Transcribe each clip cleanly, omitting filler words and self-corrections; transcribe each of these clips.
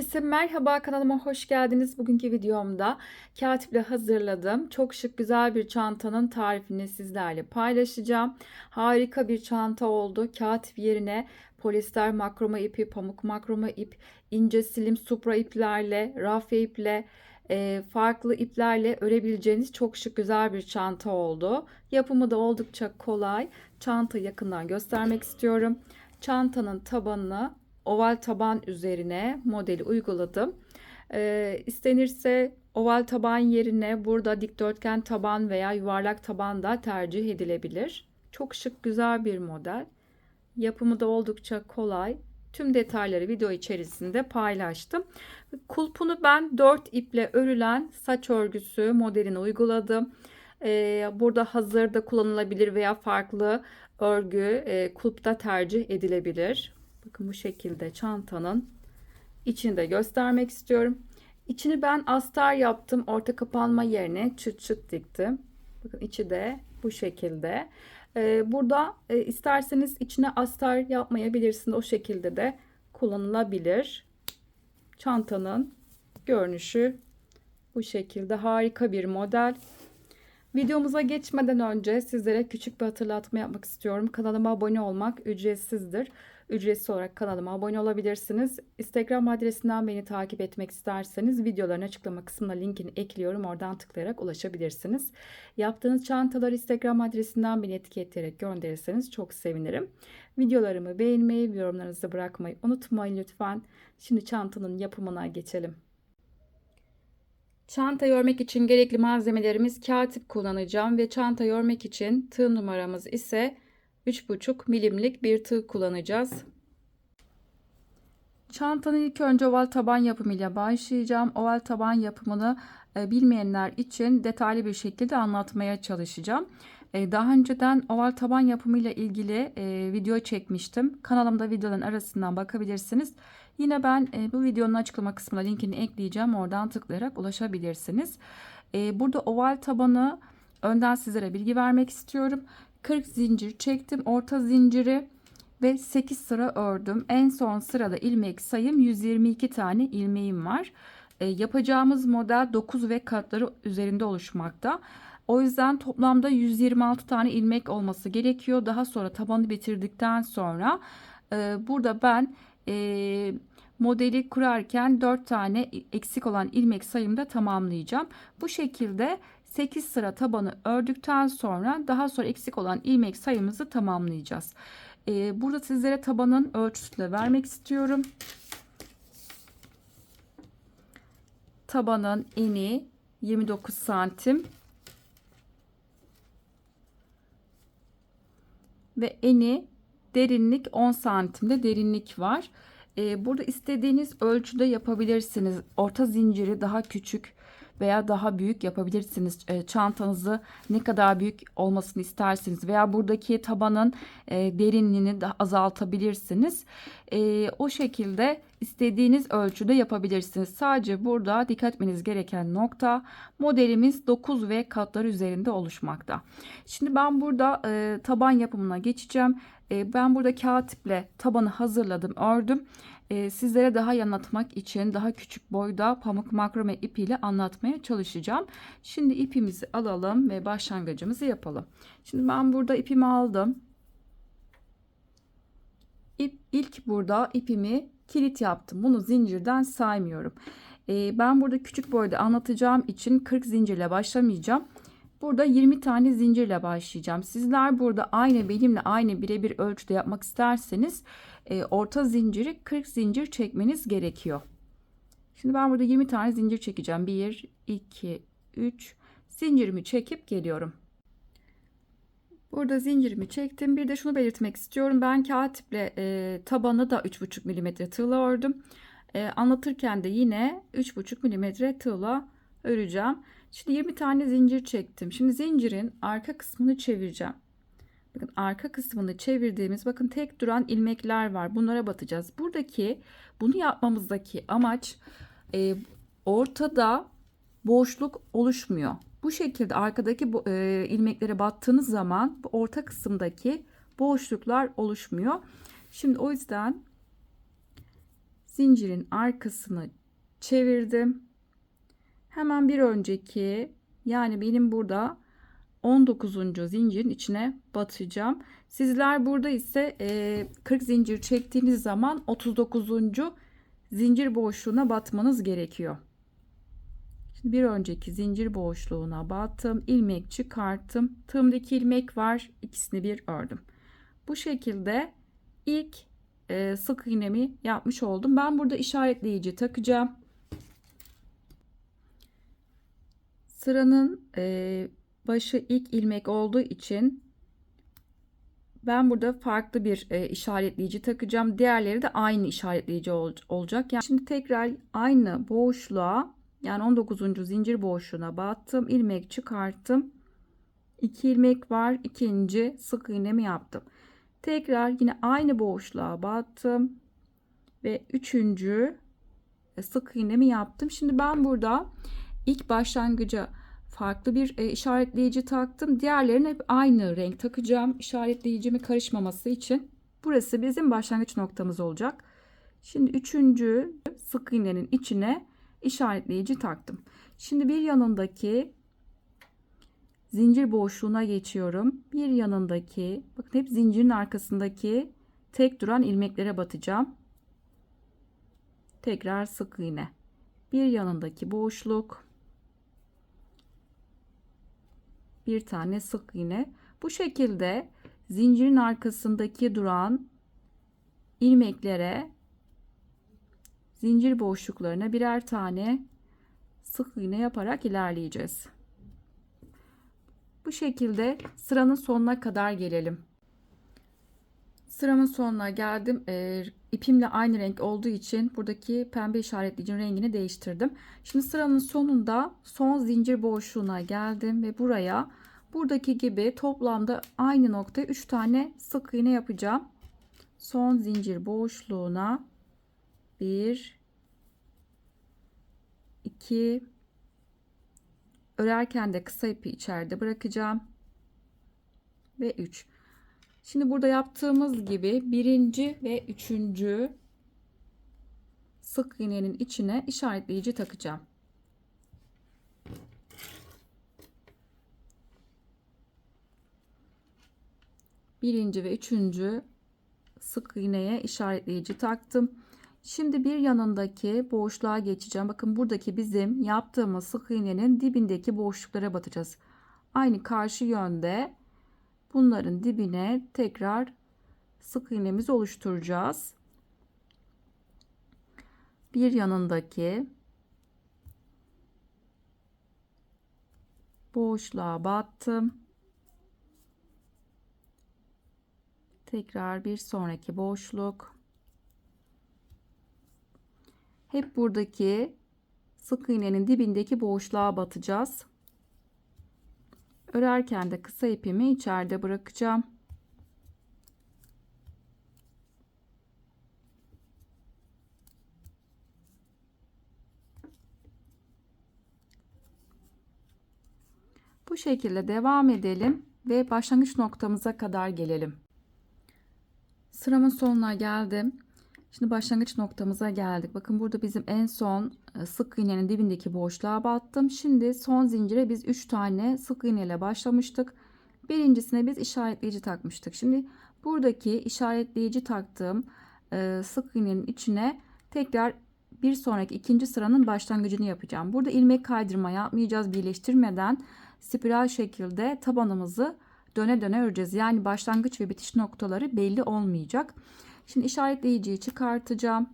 Herkese merhaba, kanalıma hoş geldiniz. Bugünkü videomda katiple hazırladım. Çok şık güzel bir çantanın tarifini sizlerle paylaşacağım. Harika bir çanta oldu. Katip yerine polyester makroma ipi, pamuk makroma ip, ince slim supra iplerle, rafya iple, farklı iplerle örebileceğiniz çok şık güzel bir çanta oldu. Yapımı da oldukça kolay. Çantayı yakından göstermek istiyorum. Çantanın tabanını oval taban üzerine modeli uyguladım. İstenirse oval taban yerine burada dikdörtgen taban veya yuvarlak taban da tercih edilebilir. Çok şık güzel bir model. Yapımı da oldukça kolay. Tüm detayları video içerisinde paylaştım. Kulpunu ben 4 iple örülen saç örgüsü modelini uyguladım. Burada hazırda kullanılabilir veya farklı örgü kulpta tercih edilebilir. Bakın bu şekilde çantanın içini de göstermek istiyorum. İçini ben astar yaptım. Orta kapanma yerine çıt çıt diktim. Bakın içi de bu şekilde. Burada isterseniz içine astar yapmayabilirsiniz. O şekilde de kullanılabilir. Çantanın görünüşü bu şekilde. Harika bir model. Videomuza geçmeden önce sizlere küçük bir hatırlatma yapmak istiyorum. Kanalıma abone olmak ücretsizdir. Ücretsiz olarak kanalıma abone olabilirsiniz. Instagram adresinden beni takip etmek isterseniz videoların açıklama kısmına linkini ekliyorum. Oradan tıklayarak ulaşabilirsiniz. Yaptığınız çantaları Instagram adresinden beni etiketleyerek gönderirseniz çok sevinirim. Videolarımı beğenmeyi, yorumlarınızı bırakmayı unutmayın lütfen. Şimdi çantanın yapımına geçelim. Çanta örmek için gerekli malzemelerimiz kağıt kullanacağım ve çanta örmek için tığ numaramız ise 3,5 milimlik bir tığ kullanacağız. Çantanın ilk önce oval taban yapımıyla başlayacağım. Oval taban yapımını bilmeyenler için detaylı bir şekilde anlatmaya çalışacağım. Daha önceden oval taban yapımıyla ilgili video çekmiştim. Kanalımda videoların arasından bakabilirsiniz. Yine ben bu videonun açıklama kısmına linkini ekleyeceğim. Oradan tıklayarak ulaşabilirsiniz. Burada oval tabanı önden sizlere bilgi vermek istiyorum. 40 zincir çektim. Orta zinciri ve 8 sıra ördüm. En son sırada ilmek sayım 122 tane ilmeğim var. Yapacağımız model 9 ve katları üzerinde oluşmakta. O yüzden toplamda 126 tane ilmek olması gerekiyor. Daha sonra tabanı bitirdikten sonra burada ben modeli kurarken 4 tane eksik olan ilmek sayımda tamamlayacağım. Bu şekilde 8 sıra tabanı ördükten sonra daha sonra eksik olan ilmek sayımızı tamamlayacağız. Burada sizlere tabanın ölçüsünü vermek istiyorum. Tabanın eni 29 santim ve eni derinlik 10 santimde derinlik var. Burada istediğiniz ölçüde yapabilirsiniz. Orta zinciri daha küçük veya daha büyük yapabilirsiniz. Çantanızı ne kadar büyük olmasını isterseniz veya buradaki tabanın derinliğini de azaltabilirsiniz. O şekilde istediğiniz ölçüde yapabilirsiniz. Sadece burada dikkat etmeniz gereken nokta modelimiz 9 ve katlar üzerinde oluşmakta. Şimdi ben burada taban yapımına geçeceğim. Ben burada kağıt iple tabanı hazırladım, ördüm. Sizlere daha iyi anlatmak için daha küçük boyda pamuk makrome ipiyle anlatmaya çalışacağım. Şimdi ipimizi alalım ve başlangıcımızı yapalım. Şimdi ben burada ipimi aldım. İlk burada ipimi kilit yaptım. Bunu zincirden saymıyorum. Ben burada küçük boyda anlatacağım için 40 zincirle başlamayacağım. Burada 20 tane zincirle başlayacağım. Sizler burada benimle aynı birebir ölçüde yapmak isterseniz orta zinciri 40 zincir çekmeniz gerekiyor. Şimdi ben burada 20 tane zincir çekeceğim. 1, 2, 3 zincirimi çekip geliyorum. Burada zincirimi çektim. Bir de şunu belirtmek istiyorum. Ben kağıt iple tabanı da 3,5 mm tığla ördüm. Anlatırken de yine 3,5 mm tığla öreceğim. Şimdi 20 tane zincir çektim. Şimdi zincirin arka kısmını çevireceğim. Bakın arka kısmını çevirdiğimiz bakın tek duran ilmekler var. Bunlara batacağız. Bunu yapmamızdaki amaç ortada boşluk oluşmuyor. Bu şekilde arkadaki ilmeklere battığınız zaman bu orta kısımdaki boşluklar oluşmuyor. Şimdi o yüzden zincirin arkasını çevirdim. Hemen bir önceki, yani benim burada 19. zincirin içine batacağım. Sizler burada ise 40 zincir çektiğiniz zaman 39. zincir boşluğuna batmanız gerekiyor. Şimdi bir önceki zincir boşluğuna battım, ilmek çıkarttım. Tığımdaki ilmek var, ikisini bir ördüm. Bu şekilde ilk sık iğnemi yapmış oldum. Ben burada işaretleyici takacağım. Sıranın başı ilk ilmek olduğu için ben burada farklı bir işaretleyici takacağım. Diğerleri de aynı işaretleyici olacak. Yani şimdi tekrar aynı boşluğa, yani 19. zincir boşluğuna battım, ilmek çıkarttım. 2 ilmek var. İkinci sık iğnemi yaptım. Tekrar yine aynı boşluğa battım ve üçüncü sık iğnemi yaptım. Şimdi ben burada ilk başlangıca farklı bir işaretleyici taktım. Diğerlerini hep aynı renk takacağım. İşaretleyicimi karışmaması için. Burası bizim başlangıç noktamız olacak. Şimdi üçüncü sık iğnenin içine işaretleyici taktım. Şimdi bir yanındaki zincir boşluğuna geçiyorum. Bir yanındaki, bakın hep zincirin arkasındaki tek duran ilmeklere batacağım. Tekrar sık iğne. Bir yanındaki boşluk. Bir tane sık iğne. Bu şekilde zincirin arkasındaki duran ilmeklere, zincir boşluklarına birer tane sık iğne yaparak ilerleyeceğiz. Bu şekilde sıranın sonuna kadar gelelim. Sıramın sonuna geldim. İpimle aynı renk olduğu için buradaki pembe işaretleyicinin rengini değiştirdim. Şimdi sıranın sonunda son zincir boşluğuna geldim ve buraya buradaki gibi toplamda aynı noktaya 3 tane sık iğne yapacağım. Son zincir boşluğuna 1 2, örerken de kısa ipi içeride bırakacağım ve 3. Şimdi burada yaptığımız gibi birinci ve üçüncü sık iğnenin içine işaretleyici takacağım. Birinci ve üçüncü sık iğneye işaretleyici taktım. Şimdi bir yanındaki boşluğa geçeceğim. Bakın buradaki bizim yaptığımız sık iğnenin dibindeki boşluklara batacağız. Aynı karşı yönde bunların dibine tekrar sık iğnemizi oluşturacağız. Bir yanındaki boşluğa battım. Tekrar bir sonraki boşluk. Hep buradaki sık iğnenin dibindeki boşluğa batacağız. Örerken de kısa ipimi içeride bırakacağım. Bu şekilde devam edelim ve başlangıç noktamıza kadar gelelim. Sıramın sonuna geldim. Şimdi başlangıç noktamıza geldik. Bakın burada bizim en son sık iğnenin dibindeki boşluğa battım. Şimdi son zincire biz 3 tane sık iğne ile başlamıştık. Birincisine biz işaretleyici takmıştık. Şimdi buradaki işaretleyici taktığım sık iğnenin içine tekrar bir sonraki ikinci sıranın başlangıcını yapacağım. Burada ilmek kaydırma yapmayacağız. Birleştirmeden spiral şekilde tabanımızı döne döne öreceğiz. Yani başlangıç ve bitiş noktaları belli olmayacak. Şimdi işaretleyiciyi çıkartacağım.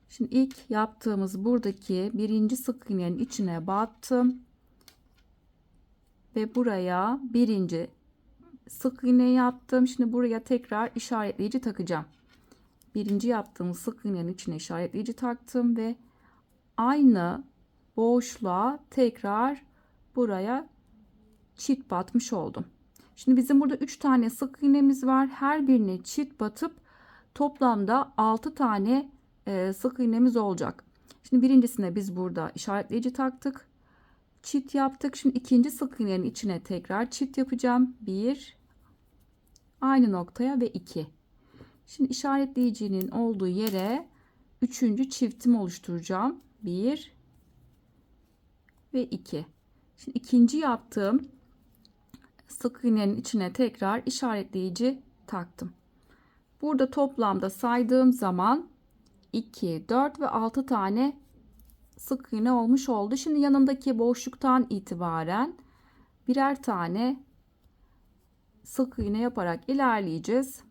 Şimdi ilk yaptığımız buradaki birinci sık iğnenin içine battım. Ve buraya birinci sık iğne yaptım. Şimdi buraya tekrar işaretleyici takacağım. Birinci yaptığımız sık iğnenin içine işaretleyici taktım ve aynı boşluğa tekrar buraya çift batmış oldum. Şimdi bizim burada 3 tane sık iğnemiz var. Her birine çift batıp toplamda 6 tane sık iğnemiz olacak. Şimdi birincisine biz burada işaretleyici taktık. Çift yaptık. Şimdi ikinci sık iğnenin içine tekrar çift yapacağım. 1, aynı noktaya ve 2. Şimdi işaretleyicinin olduğu yere üçüncü çiftimi oluşturacağım. 1 ve 2. Şimdi ikinci yaptığım sık iğnenin içine tekrar işaretleyici taktım. Burada toplamda saydığım zaman 2, 4 ve 6 tane sık iğne olmuş oldu. Şimdi yanındaki boşluktan itibaren birer tane sık iğne yaparak ilerleyeceğiz.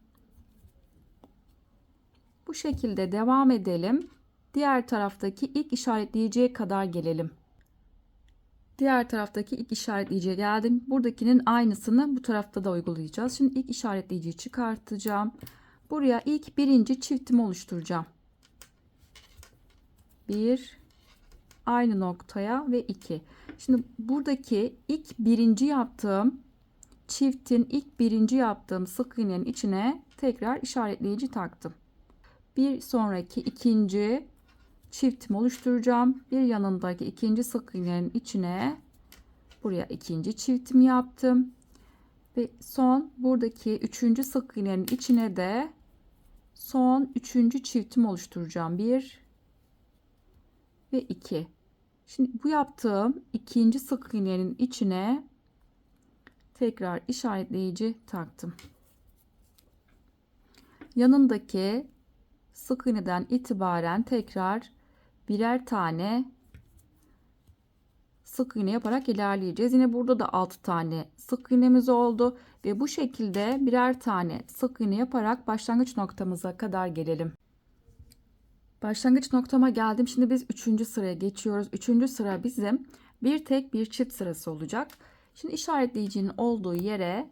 Bu şekilde devam edelim. Diğer taraftaki ilk işaretleyiciye kadar gelelim. Diğer taraftaki ilk işaretleyiciye geldim. Buradakinin aynısını bu tarafta da uygulayacağız. Şimdi ilk işaretleyiciyi çıkartacağım. Buraya ilk birinci çiftimi oluşturacağım. 1, aynı noktaya ve 2. Şimdi buradaki ilk birinci yaptığım çiftin ilk birinci yaptığım sık iğnenin içine tekrar işaretleyici taktım. Bir sonraki ikinci çiftimi oluşturacağım. Bir yanındaki ikinci sık iğnenin içine buraya ikinci çiftimi yaptım. Ve son buradaki üçüncü sık iğnenin içine de son üçüncü çiftimi oluşturacağım. 1 ve 2. Şimdi bu yaptığım ikinci sık iğnenin içine tekrar işaretleyici taktım. Yanındaki sık iğneden itibaren tekrar birer tane sık iğne yaparak ilerleyeceğiz. Yine burada da 6 tane sık iğnemiz oldu ve bu şekilde birer tane sık iğne yaparak başlangıç noktamıza kadar gelelim. Başlangıç noktama geldim. Şimdi biz 3. sıraya geçiyoruz. 3. sıra bizim bir tek bir çift sırası olacak. Şimdi işaretleyicinin olduğu yere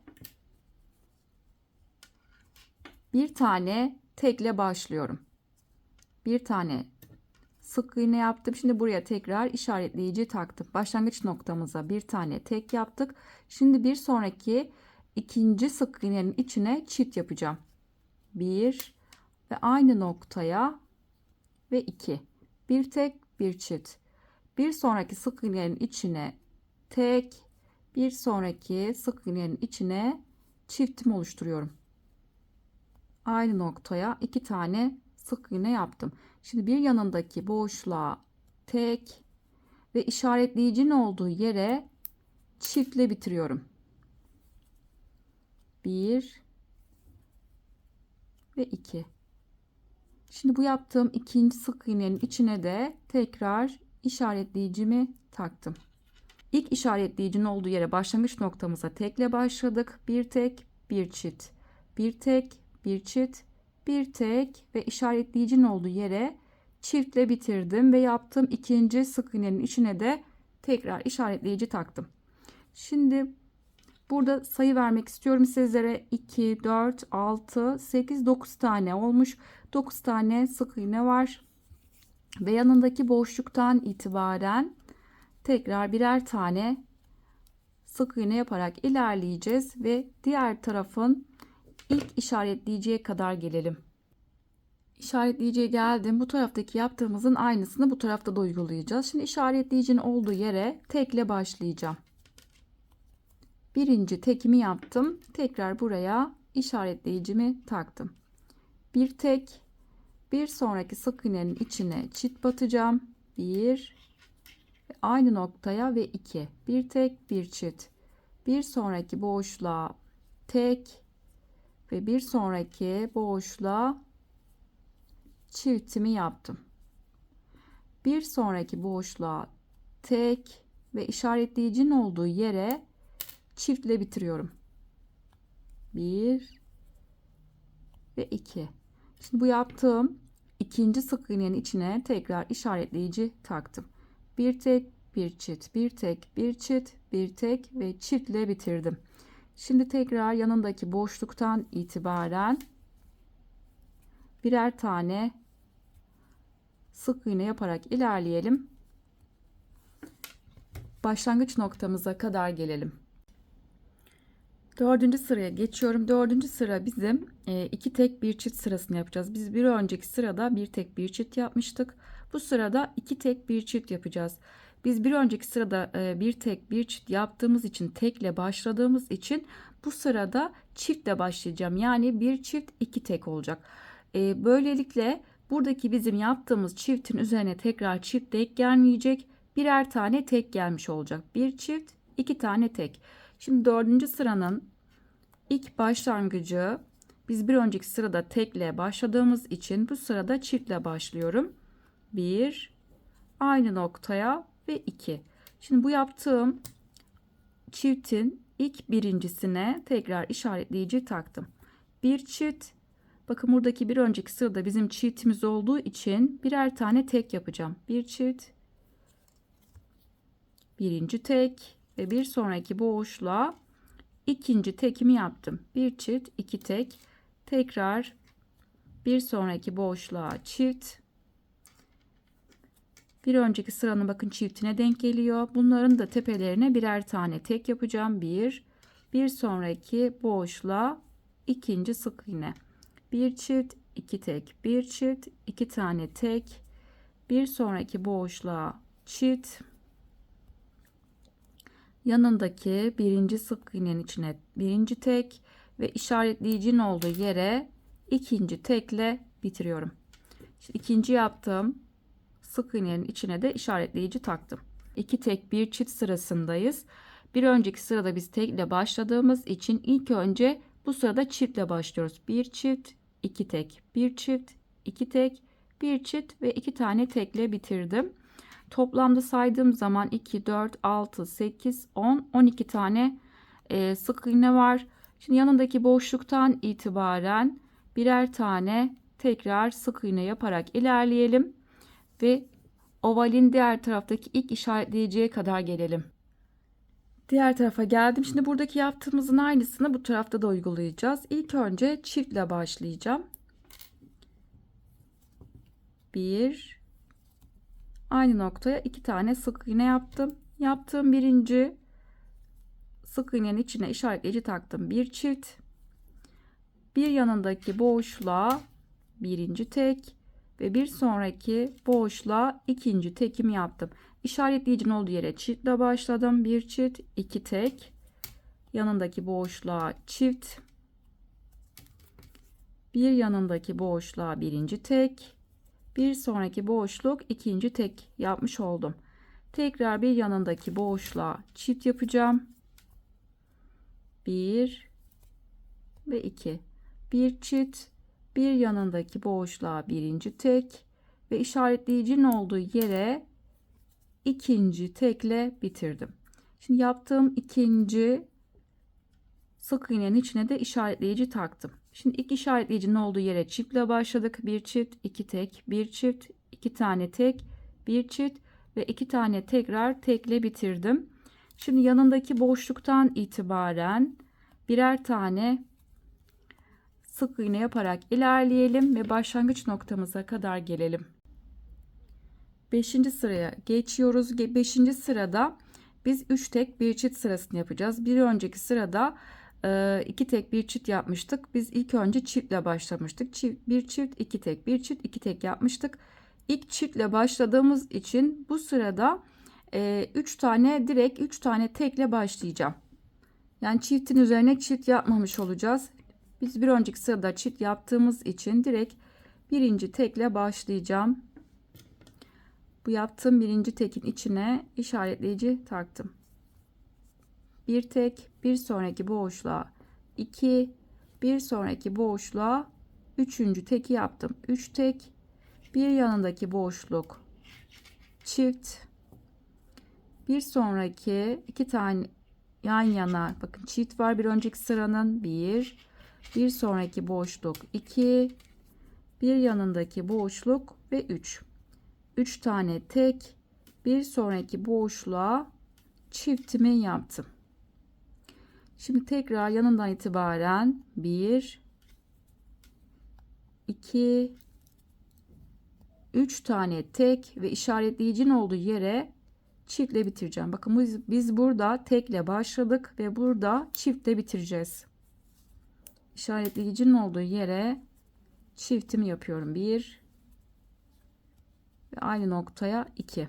bir tane tekle başlıyorum. Bir tane sık iğne yaptım. Şimdi buraya tekrar işaretleyici taktım. Başlangıç noktamıza bir tane tek yaptık. Şimdi bir sonraki ikinci sık iğnenin içine çift yapacağım. 1 ve aynı noktaya ve 2. Bir tek bir çift. Bir sonraki sık iğnenin içine tek, bir sonraki sık iğnenin içine çiftimi oluşturuyorum. Aynı noktaya 2 tane sık iğne yaptım. Şimdi bir yanındaki boşluğa tek ve işaretleyicinin olduğu yere çiftle bitiriyorum. 1 ve 2. Şimdi bu yaptığım ikinci sık iğnenin içine de tekrar işaretleyicimi taktım. İlk işaretleyicinin olduğu yere başlangıç noktamıza tekle başladık. Bir tek, bir çift. Bir tek, bir çift, bir tek ve işaretleyicinin olduğu yere çiftle bitirdim ve yaptığım ikinci sık iğnenin içine de tekrar işaretleyici taktım. Şimdi burada sayı vermek istiyorum sizlere. 2, 4, 6, 8, 9 tane olmuş. 9 tane sık iğne var. Ve yanındaki boşluktan itibaren tekrar birer tane sık iğne yaparak ilerleyeceğiz ve diğer tarafın ilk işaretleyiciye kadar gelelim. İşaretleyiciye geldim. Bu taraftaki yaptığımızın aynısını bu tarafta da uygulayacağız. Şimdi işaretleyicinin olduğu yere tekle başlayacağım. Birinci tekimi yaptım. Tekrar buraya işaretleyicimi taktım. Bir tek, bir sonraki sık iğnenin içine çift batacağım. 1 aynı noktaya ve 2. Bir tek, bir çift. Bir sonraki boşluğa tek ve bir sonraki boşluğa çiftimi yaptım. Bir sonraki boşluğa tek ve işaretleyicinin olduğu yere çiftle bitiriyorum. 1 ve 2. Şimdi bu yaptığım ikinci sık iğnenin içine tekrar işaretleyici taktım. Bir tek, bir çift, bir tek, bir çift, bir tek ve çiftle bitirdim. Şimdi tekrar yanındaki boşluktan itibaren birer tane sık iğne yaparak ilerleyelim. Başlangıç noktamıza kadar gelelim. 4. sıraya geçiyorum. 4. sıra bizim 2 tek bir çift sırasını yapacağız. Biz bir önceki sırada bir tek bir çift yapmıştık. Bu sırada 2 tek bir çift yapacağız. Biz bir önceki sırada bir tek bir çift yaptığımız için, tekle başladığımız için bu sırada çiftle başlayacağım. Yani bir çift 2 tek olacak. Böylelikle Buradaki bizim yaptığımız çiftin üzerine tekrar çift tek gelmeyecek. Birer tane tek gelmiş olacak. Bir çift, iki tane tek. Şimdi dördüncü sıranın ilk başlangıcı, biz bir önceki sırada tekle başladığımız için bu sırada çiftle başlıyorum. 1, aynı noktaya ve 2. Şimdi bu yaptığım çiftin ilk birincisine tekrar işaretleyici taktım. Bir çift. Bakın buradaki bir önceki sırada bizim çiftimiz olduğu için birer tane tek yapacağım. Bir çift, birinci tek ve bir sonraki boşluğa ikinci tekimi yaptım. Bir çift, iki tek, tekrar bir sonraki boşluğa çift. Bir önceki sıranın bakın çiftine denk geliyor. Bunların da tepelerine birer tane tek yapacağım. Bir sonraki boşluğa ikinci sık iğne. Bir çift, iki tek, bir çift, iki tane tek, bir sonraki boşluğa çift, yanındaki birinci sık iğnenin içine birinci tek ve işaretleyicinin olduğu yere ikinci tekle bitiriyorum. Şimdi ikinci yaptığım sık iğnenin içine de işaretleyici taktım. İki tek bir çift sırasındayız. Bir önceki sırada biz tekle başladığımız için ilk önce bu sırada çiftle başlıyoruz. Bir çift, iki tek, bir çift, iki tek, bir çift ve iki tane tekle bitirdim. Toplamda saydığım zaman 2, 4, 6, 8, 10, 12 tane sık iğne var. Şimdi yanındaki boşluktan itibaren birer tane tekrar sık iğne yaparak ilerleyelim ve ovalin diğer taraftaki ilk işaretleyiciye kadar gelelim. Diğer tarafa geldim. Şimdi buradaki yaptığımızın aynısını bu tarafta da uygulayacağız. İlk önce çiftle başlayacağım. 1, aynı noktaya iki tane sık iğne yaptım. Yaptığım birinci sık iğnenin içine işaretleyici taktım. Bir çift. Bir yanındaki boşluğa birinci tek ve bir sonraki boşluğa ikinci tekimi yaptım. İşaretleyicinin olduğu yere çiftle başladım. Bir çift, iki tek. Yanındaki boşluğa çift. Bir yanındaki boşluğa birinci tek. Bir sonraki boşluk ikinci tek yapmış oldum. Tekrar bir yanındaki boşluğa çift yapacağım. 1 ve 2. Bir çift, bir yanındaki boşluğa birinci tek ve işaretleyicinin olduğu yere ikinci tekle bitirdim. Şimdi yaptığım ikinci sık iğnenin içine de işaretleyici taktım. Şimdi ilk işaretleyicinin olduğu yere çiftle başladık. Bir çift, iki tek, bir çift, iki tane tek, bir çift ve iki tane tekrar tekle bitirdim. Şimdi yanındaki boşluktan itibaren birer tane sık iğne yaparak ilerleyelim ve başlangıç noktamıza kadar gelelim. 5. sıraya geçiyoruz. 5. sırada biz 3 tek bir çift sırasını yapacağız. Bir önceki sırada 2 tek bir çift yapmıştık. Biz ilk önce çiftle başlamıştık. Bir çift, iki tek, bir çift, iki tek yapmıştık. İlk çiftle başladığımız için bu sırada 3 tane direkt 3 tane tekle başlayacağım. Yani çiftin üzerine çift yapmamış olacağız. Biz bir önceki sırada çift yaptığımız için direkt birinci tekle başlayacağım. Bu yaptığım birinci tekin içine işaretleyici taktım. Bir tek, bir sonraki boşluğa 2, bir sonraki boşluğa üçüncü teki yaptım. 3 tek, bir yanındaki boşluk çift, bir sonraki iki tane yan yana bakın çift var bir önceki sıranın bir sonraki boşluk 2, bir yanındaki boşluk ve 3 tane tek, bir sonraki boşluğa çiftimi yaptım. Şimdi tekrar yanından itibaren 1, 2, 3 tane tek ve işaretleyicinin olduğu yere çiftle bitireceğim. Bakın biz burada tekle başladık ve burada çiftle bitireceğiz. İşaretleyicinin olduğu yere çiftimi yapıyorum. 1 ve aynı noktaya 2.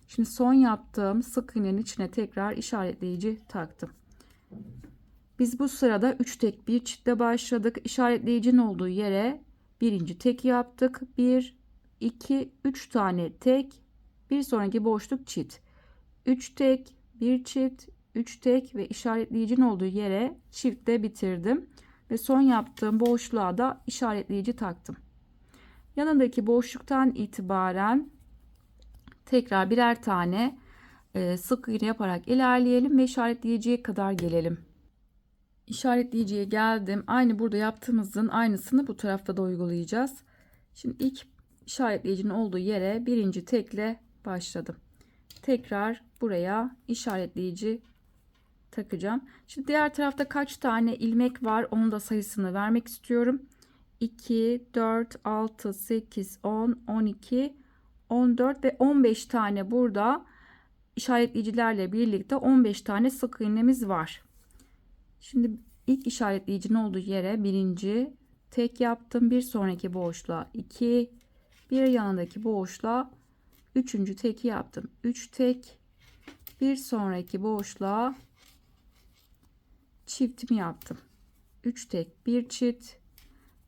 Şimdi son yaptığım sık iğnenin içine tekrar işaretleyici taktım. Biz bu sırada 3 tek bir çiftle başladık. İşaretleyicinin olduğu yere birinci tek yaptık. 1, 2, 3 tane tek. Bir sonraki boşluk çift. 3 tek, 1 çift, 3 tek ve işaretleyicinin olduğu yere çiftle bitirdim. Ve son yaptığım boşluğa da işaretleyici taktım. Yanındaki boşluktan itibaren tekrar birer tane sık iğne yaparak ilerleyelim ve işaretleyiciye kadar gelelim. İşaretleyiciye geldim. Aynı burada yaptığımızın aynısını bu tarafta da uygulayacağız. Şimdi ilk işaretleyicinin olduğu yere birinci tekle başladım. Tekrar buraya işaretleyici takacağım. Şimdi diğer tarafta kaç tane ilmek var onun da sayısını vermek istiyorum. 2, 4, 6, 8, 10, 12, 14 ve 15 tane burada işaretleyicilerle birlikte 15 tane sık iğnemiz var. Şimdi ilk işaretleyicinin olduğu yere birinci tek yaptım. Bir sonraki boşluğa 2, bir yanındaki boşluğa üçüncü teki yaptım. 3 tek, bir sonraki boşluğa çiftimi yaptım. 3 tek, bir çift,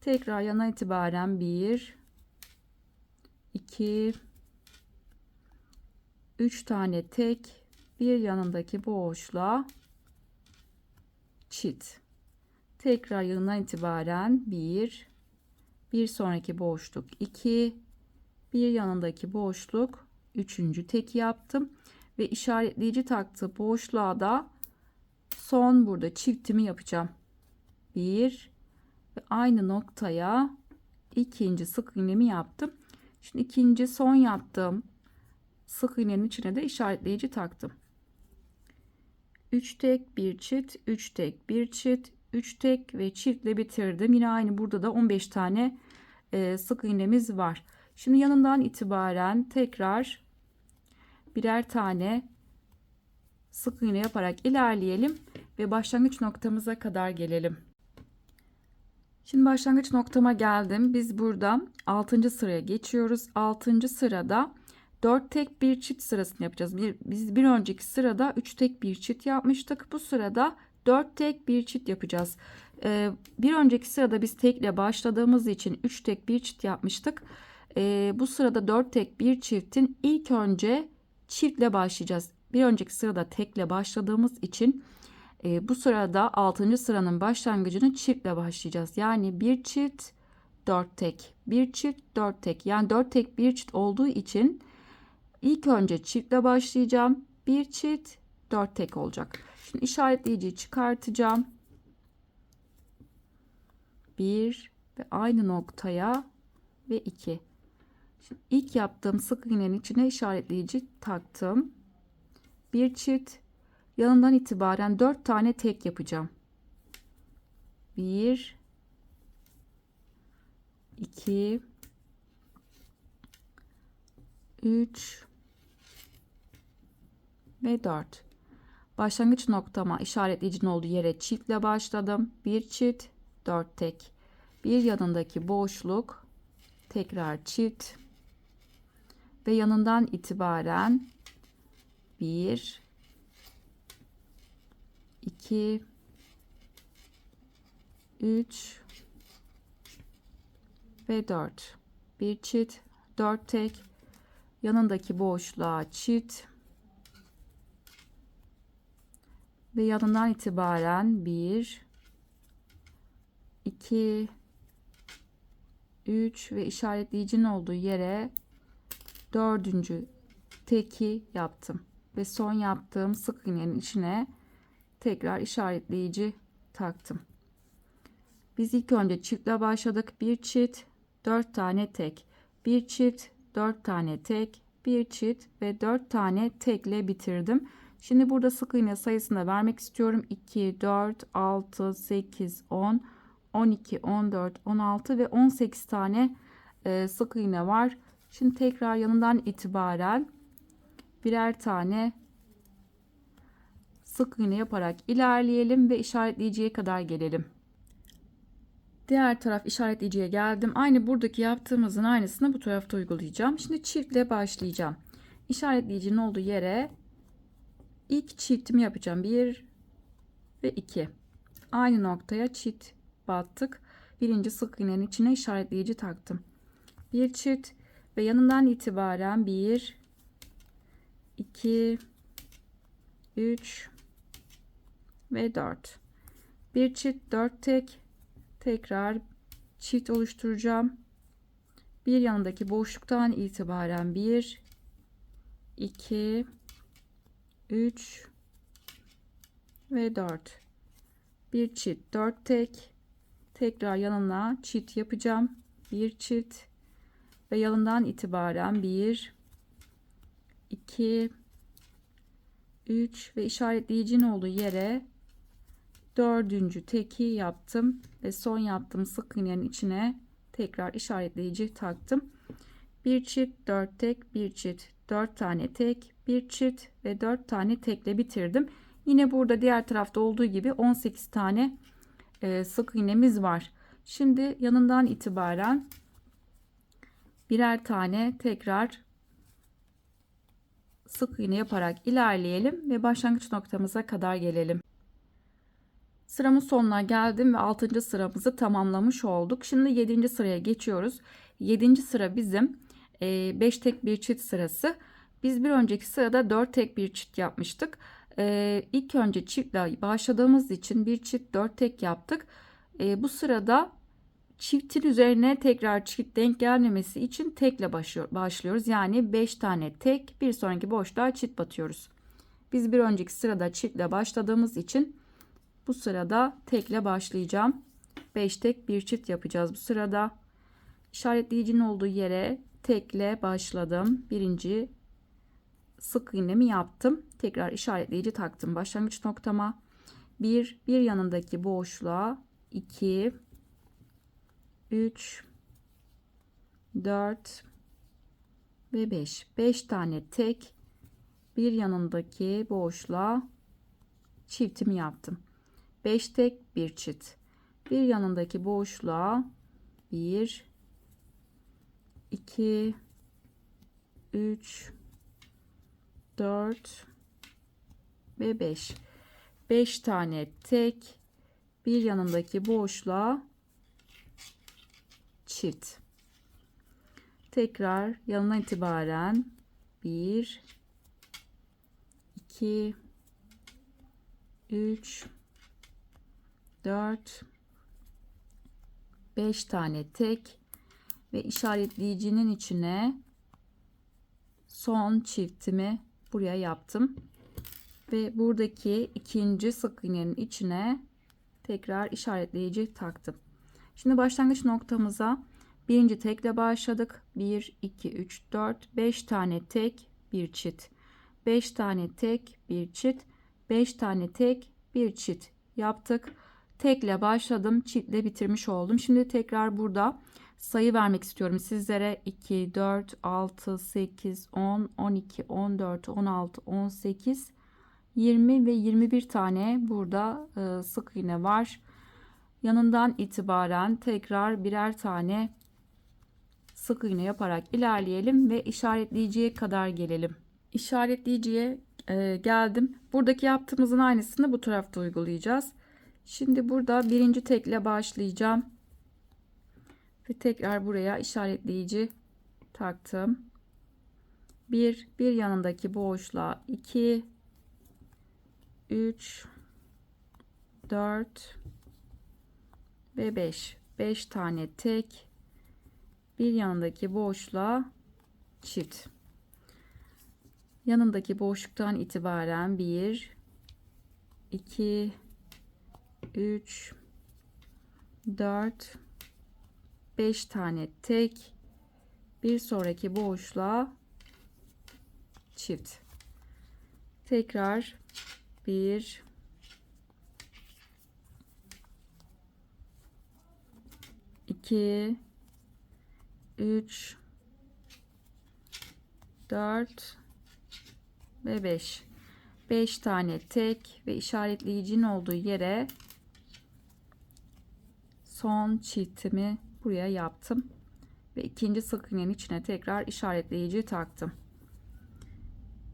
tekrar yana itibaren 1, 2, 3 tane tek, bir yanındaki boşluğa çift, tekrar yanından itibaren 1, bir sonraki boşluk 2, bir yanındaki boşluk üçüncü tek yaptım ve işaretleyici taktığı boşluğa da son burada çiftimi yapacağım. 1 ve aynı noktaya ikinci sık iğnemi yaptım. Şimdi ikinci son yaptığım sık iğnenin içine de işaretleyici taktım. 3 tek, bir çift, 3 tek, bir çift, 3 tek ve çiftle bitirdim. Yine aynı burada da 15 tane sık iğnemiz var. Şimdi yanından itibaren tekrar birer tane sık iğne yaparak ilerleyelim ve başlangıç noktamıza kadar gelelim. Şimdi başlangıç noktama geldim. Biz burada 6. sıraya geçiyoruz. 6. sırada 4 tek bir çift sırasını yapacağız. Biz bir önceki sırada 3 tek bir çift yapmıştık. Bu sırada 4 tek bir çift yapacağız. Bir önceki sırada biz tekle başladığımız için 3 tek bir çift yapmıştık. Bu sırada 4 tek bir çiftin ilk önce çiftle başlayacağız. Bir önceki sırada tekle başladığımız için bu sırada 6. sıranın başlangıcını çiftle başlayacağız. Yani bir çift 4 tek, bir çift 4 tek. Yani 4 tek bir çift olduğu için ilk önce çiftle başlayacağım. Bir çift 4 tek olacak. Şimdi işaretleyiciyi çıkartacağım. 1 ve aynı noktaya ve 2. Şimdi ilk yaptığım sık iğnenin içine işaretleyici taktım. Bir çift, yanından itibaren 4 tane tek yapacağım. 1, 2, 3 ve 4. Başlangıç noktama işaretleyicinin olduğu yere çiftle başladım. Bir çift, 4 tek. Bir yanındaki boşluk, tekrar çift ve yanından itibaren 1, 2, 3 ve 4. Bir çift, 4 tek, yanındaki boşluğa çift ve yanından itibaren 1, 2, 3 ve işaretleyicinin olduğu yere 4. teki yaptım ve son yaptığım sık iğnenin içine tekrar işaretleyici taktım. Biz ilk önce çiftle başladık. Bir çift, 4 tane tek, bir çift, 4 tane tek, bir çift ve 4 tane tekle bitirdim. Şimdi burada sık iğne sayısını da vermek istiyorum. 2, 4, 6, 8, 10, 12, 14, 16 ve 18 tane sık iğne var. Şimdi tekrar yanından itibaren birer tane sık iğne yaparak ilerleyelim ve işaretleyiciye kadar gelelim. Diğer taraf işaretleyiciye geldim. Aynı buradaki yaptığımızın aynısını bu tarafta uygulayacağım. Şimdi çiftle başlayacağım. İşaretleyicinin olduğu yere ilk çiftimi yapacağım. 1 ve 2. Aynı noktaya çift battık. birinci sık iğnenin içine işaretleyici taktım. Bir çift ve yanından itibaren 1, 2, 3 ve 4. Bir çift 4 tek, tekrar çift oluşturacağım. Bir yanındaki boşluktan itibaren 1, 2, 3 ve 4. Bir çift 4 tek, tekrar yanına çift yapacağım. Bir çift ve yanından itibaren 1, 2, 3 ve işaretleyicinin olduğu yere dördüncü teki yaptım ve son yaptığım sık iğnenin içine tekrar işaretleyici taktım. Bir çift 4 tek, bir çift 4 tane tek, bir çift ve 4 tane tekle bitirdim. Yine burada diğer tarafta olduğu gibi 18 tane sık iğnemiz var. Şimdi yanından itibaren birer tane tekrar sık iğne yaparak ilerleyelim ve başlangıç noktamıza kadar gelelim. Sıramın sonuna geldim ve 6. sıramızı tamamlamış olduk. Şimdi 7. sıraya geçiyoruz. 7. sıra bizim 5 tek bir çift sırası. Biz bir önceki sırada 4 tek bir çift yapmıştık. İlk önce çiftle başladığımız için bir çift 4 tek yaptık. Bu sırada çiftin üzerine tekrar çift denk gelmemesi için tekle başlıyoruz. Yani 5 tane tek, bir sonraki boşluğa çift batıyoruz. Biz bir önceki sırada çiftle başladığımız için bu sırada tekle başlayacağım. 5 tek bir çift yapacağız bu sırada. İşaretleyicinin olduğu yere tekle başladım. Birinci sık iğnemi yaptım. Tekrar işaretleyici taktım başlangıç noktama. Bir yanındaki boşluğa 2, 3, 4 ve 5. 5 tane tek, bir yanındaki boşluğa çiftimi yaptım. 5 tek bir çift, bir yanındaki boşluğa 1, 2, 3, 4 ve 5. 5 tane tek, bir yanındaki boşluğa çift. Tekrar yanına itibaren 1, 2, 3, 4, 5 tane tek ve işaretleyicinin içine son çiftimi buraya yaptım ve buradaki ikinci sık iğnenin içine tekrar işaretleyici taktım. Şimdi başlangıç noktamıza birinci tekle başladık. 1, 2, 3, 4, 5 tane tek, bir çift. 5 tane tek, bir çift. 5 tane tek, bir çift yaptık. Tekle başladım, çiftle bitirmiş oldum. Şimdi tekrar burada sayı vermek istiyorum sizlere. 2, 4, 6, 8, 10, 12, 14, 16, 18, 20 ve 21 tane burada sık iğne var. Yanından itibaren tekrar birer tane sık iğne yaparak ilerleyelim ve işaretleyiciye kadar gelelim. İşaretleyiciye geldim. Buradaki yaptığımızın aynısını bu tarafta uygulayacağız. Şimdi burada birinci tekle başlayacağım. Ve tekrar buraya işaretleyici taktım. Bir yanındaki boşluğa 2, 3, 4 ve 5. 5 tane tek, bir yanındaki boşluğa çift. Yanındaki boşluktan itibaren 1, 2, 3, 4, 5 tane tek, bir sonraki boşluğa çift. Tekrar 1, 2, 3, 4 ve 5. 5 tane tek ve işaretleyicinin olduğu yere son çiftimi buraya yaptım ve ikinci sık iğnenin içine tekrar işaretleyici taktım.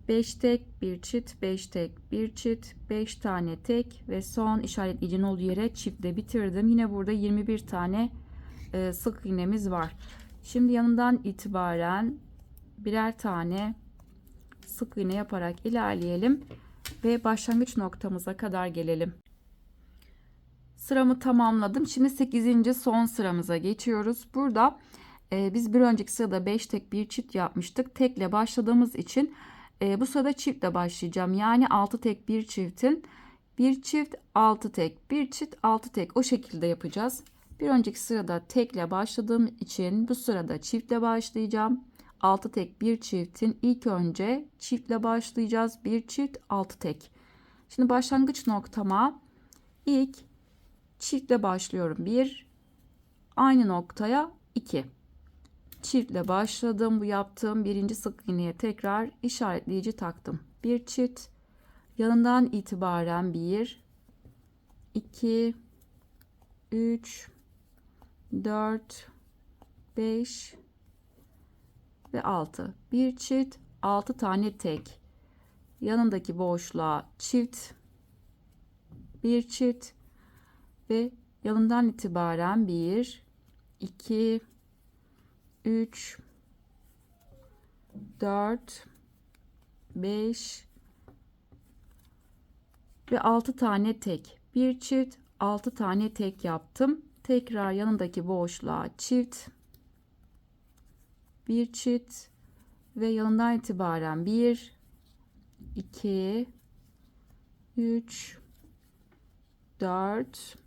5 tek, bir çift, 5 tek, bir çift, 5 tane tek ve son işaretleyicinin olduğu yere çiftle bitirdim. Yine burada 21 tane sık iğnemiz var. Şimdi yanından itibaren birer tane sık iğne yaparak ilerleyelim ve başlangıç noktamıza kadar gelelim. Sıramı tamamladım. Şimdi 8. son sıramıza geçiyoruz. Burada biz bir önceki sırada 5 tek bir çift yapmıştık. Tekle başladığımız için bu sırada çiftle başlayacağım. Yani 6 tek bir çiftin bir çift 6 tek bir çift 6 tek o şekilde yapacağız. Bir önceki sırada tekle başladığım için bu sırada çiftle başlayacağım. 6 tek bir çiftin ilk önce çiftle başlayacağız. Bir çift 6 tek. Şimdi başlangıç noktama ilk çiftle başlıyorum. 1 aynı noktaya 2. Çiftle başladım. Bu yaptığım birinci sık iğneye tekrar işaretleyici taktım. Bir çift yanından itibaren 1 2 3 4 5 ve 6. Bir çift 6 tane tek. Yanındaki boşluğa çift bir çift ve yanından itibaren 1 2 3 4 5 ve 6 tane tek. Bir çift 6 tane tek yaptım. Tekrar yanındaki boşluğa çift bir çift ve yanından itibaren 1 2 3 4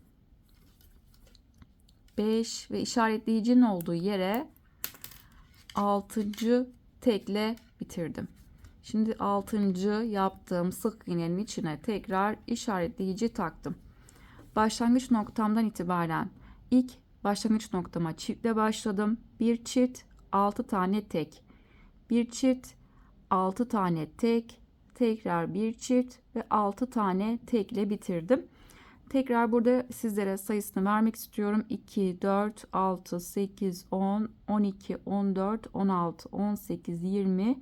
5 ve işaretleyicinin olduğu yere 6. tekle bitirdim. Şimdi 6. yaptığım sık iğnenin içine tekrar işaretleyici taktım. Başlangıç noktamdan itibaren ilk başlangıç noktama çiftle başladım. Bir çift 6 tane tek. Bir çift 6 tane tek. Tekrar bir çift ve 6 tane tekle bitirdim. Tekrar burada sizlere sayısını vermek istiyorum. 2, 4, 6, 8, 10, 12, 14, 16, 18, 20,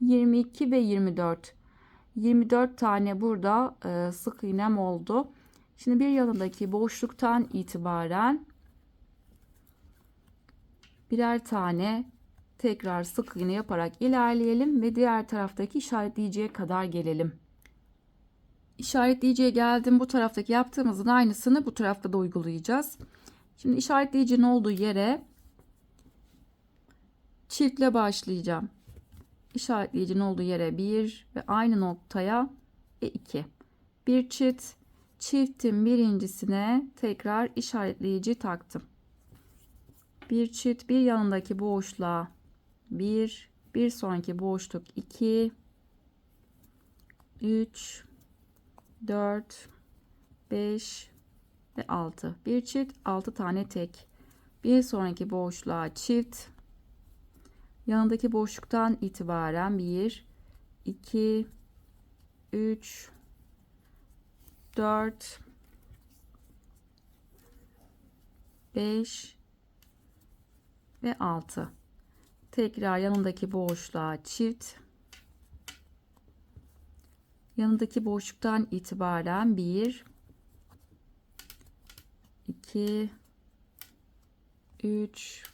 22 ve 24. 24 tane burada sık iğnem oldu. Şimdi bir yanındaki boşluktan itibaren birer tane tekrar sık iğne yaparak ilerleyelim ve diğer taraftaki işaretleyiciye kadar gelelim. İşaretleyiciye geldim. Bu taraftaki yaptığımızın aynısını bu tarafta da uygulayacağız. Şimdi işaretleyicinin olduğu yere çiftle başlayacağım. İşaretleyicinin olduğu yere 1 ve aynı noktaya 2. Bir çift, çiftin birincisine tekrar işaretleyici taktım. Bir çift, bir yanındaki boşluğa 1, bir sonraki boşluk 2, 3, 4, 5 ve 6. Bir çift 6 tane tek. Bir sonraki boşluğa çift. Yanındaki boşluktan itibaren 1, 2, 3, 4, 5 ve 6. Tekrar yanındaki boşluğa çift. Yanındaki boşluktan itibaren 1 2 3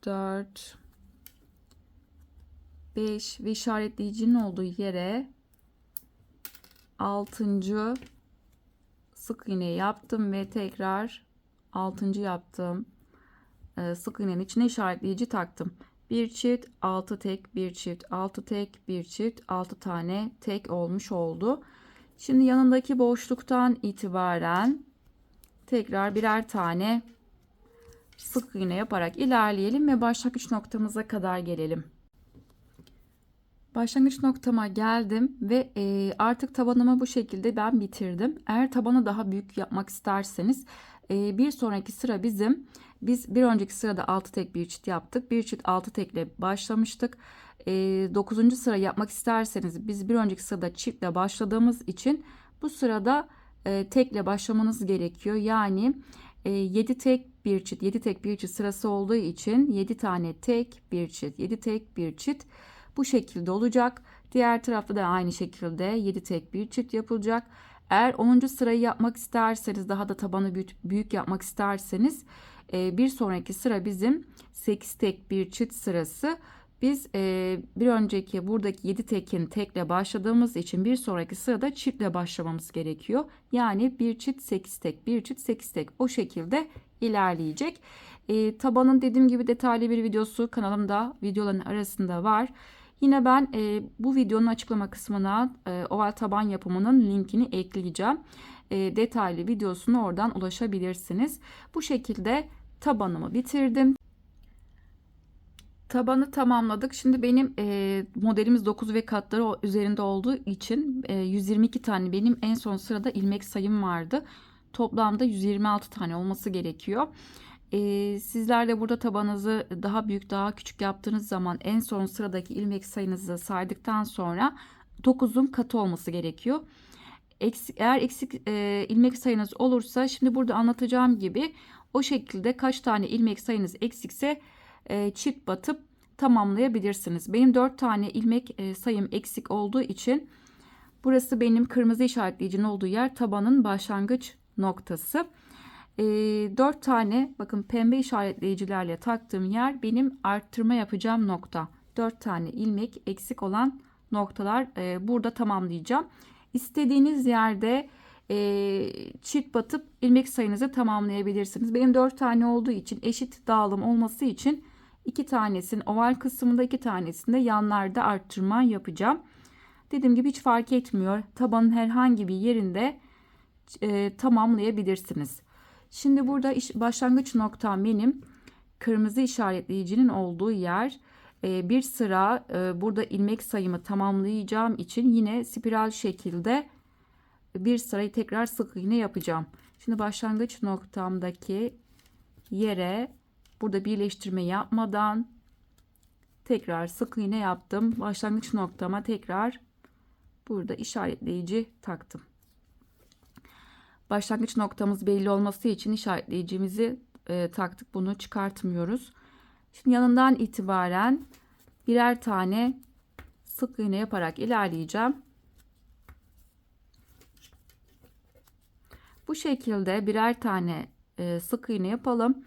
4 5 ve işaretleyicinin olduğu yere 6. sık iğne yaptım ve tekrar 6. yaptım. Sık iğnenin içine işaretleyici taktım. Bir çift 6 tek, bir çift 6 tek, bir çift 6 tane tek olmuş oldu. Şimdi yanındaki boşluktan itibaren tekrar birer tane sık iğne yaparak ilerleyelim ve başlangıç noktamıza kadar gelelim. Başlangıç noktama geldim ve artık tabanımı bu şekilde ben bitirdim. Eğer tabanı daha büyük yapmak isterseniz bir sonraki sıra biz bir önceki sırada 6 tek bir çift yaptık. Bir çift 6 tekle başlamıştık. 9. sıra yapmak isterseniz biz bir önceki sırada çiftle başladığımız için bu sırada tekle başlamanız gerekiyor. Yani 7 tek bir çift 7 tek bir çift sırası olduğu için 7 tane tek bir çift 7 tek bir çift. Bu şekilde olacak. Diğer tarafta da aynı şekilde 7 tek bir çift yapılacak. Eğer 10. sırayı yapmak isterseniz, daha da tabanı büyük yapmak isterseniz bir sonraki sıra bizim 8 tek bir çift sırası. Biz bir önceki buradaki 7 tekin tekle başladığımız için bir sonraki sırada çiftle başlamamız gerekiyor. Yani bir çift 8 tek, bir çift 8 tek, o şekilde ilerleyecek. Tabanın dediğim gibi detaylı bir videosu kanalımda videoların arasında var. Yine ben bu videonun açıklama kısmına oval taban yapımının linkini ekleyeceğim. Detaylı videosunu oradan ulaşabilirsiniz. Bu şekilde tabanımı bitirdim. Tabanı tamamladık. Şimdi benim modelimiz 9 ve katları üzerinde olduğu için 122 tane benim en son sırada ilmek sayım vardı. Toplamda 126 tane olması gerekiyor. Sizler de burada tabanınızı daha büyük daha küçük yaptığınız zaman en son sıradaki ilmek sayınızı saydıktan sonra 9'un katı olması gerekiyor. Eğer eksik ilmek sayınız olursa şimdi burada anlatacağım gibi o şekilde kaç tane ilmek sayınız eksikse çift batıp tamamlayabilirsiniz. Benim 4 tane ilmek sayım eksik olduğu için burası benim kırmızı işaretleyicinin olduğu yer, tabanın başlangıç noktası. 4 tane bakın pembe işaretleyicilerle taktığım yer benim arttırma yapacağım nokta. 4 tane ilmek eksik olan noktalar burada tamamlayacağım. İstediğiniz yerde çift batıp ilmek sayınızı tamamlayabilirsiniz. Benim 4 tane olduğu için eşit dağılım olması için 2 tanesini oval kısmında, 2 tanesini de yanlarda arttırma yapacağım. Dediğim gibi hiç fark etmiyor. Tabanın herhangi bir yerinde tamamlayabilirsiniz. Şimdi burada başlangıç noktam benim kırmızı işaretleyicinin olduğu yer. Bir sıra burada ilmek sayımı tamamlayacağım için yine spiral şekilde bir sırayı tekrar sık iğne yapacağım. Şimdi başlangıç noktamdaki yere burada birleştirme yapmadan tekrar sık iğne yaptım. Başlangıç noktama tekrar burada işaretleyici taktım. Başlangıç noktamız belli olması için işaretleyicimizi taktık. Bunu çıkartmıyoruz. Şimdi yanından itibaren birer tane sık iğne yaparak ilerleyeceğim. Bu şekilde birer tane sık iğne yapalım.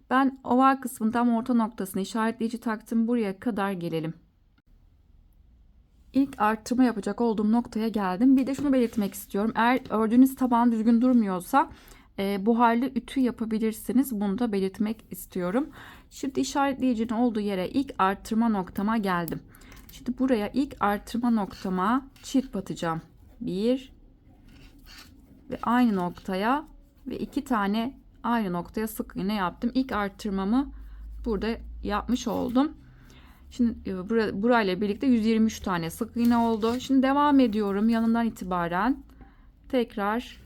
Ben oval kısmın tam orta noktasına işaretleyici taktım. Buraya kadar gelelim. İlk arttırma yapacak olduğum noktaya geldim. Bir de şunu belirtmek istiyorum. Eğer ördüğünüz taban düzgün durmuyorsa buharlı ütü yapabilirsiniz. Bunu da belirtmek istiyorum. Şimdi işaretleyicinin olduğu yere ilk arttırma noktama geldim. Şimdi buraya ilk arttırma noktama çift batacağım. 1 ve aynı noktaya ve 2 tane aynı noktaya sık iğne yaptım. İlk arttırmamı burada yapmış oldum. Şimdi burayla birlikte 123 tane sık iğne oldu. Şimdi devam ediyorum. Yanından itibaren tekrar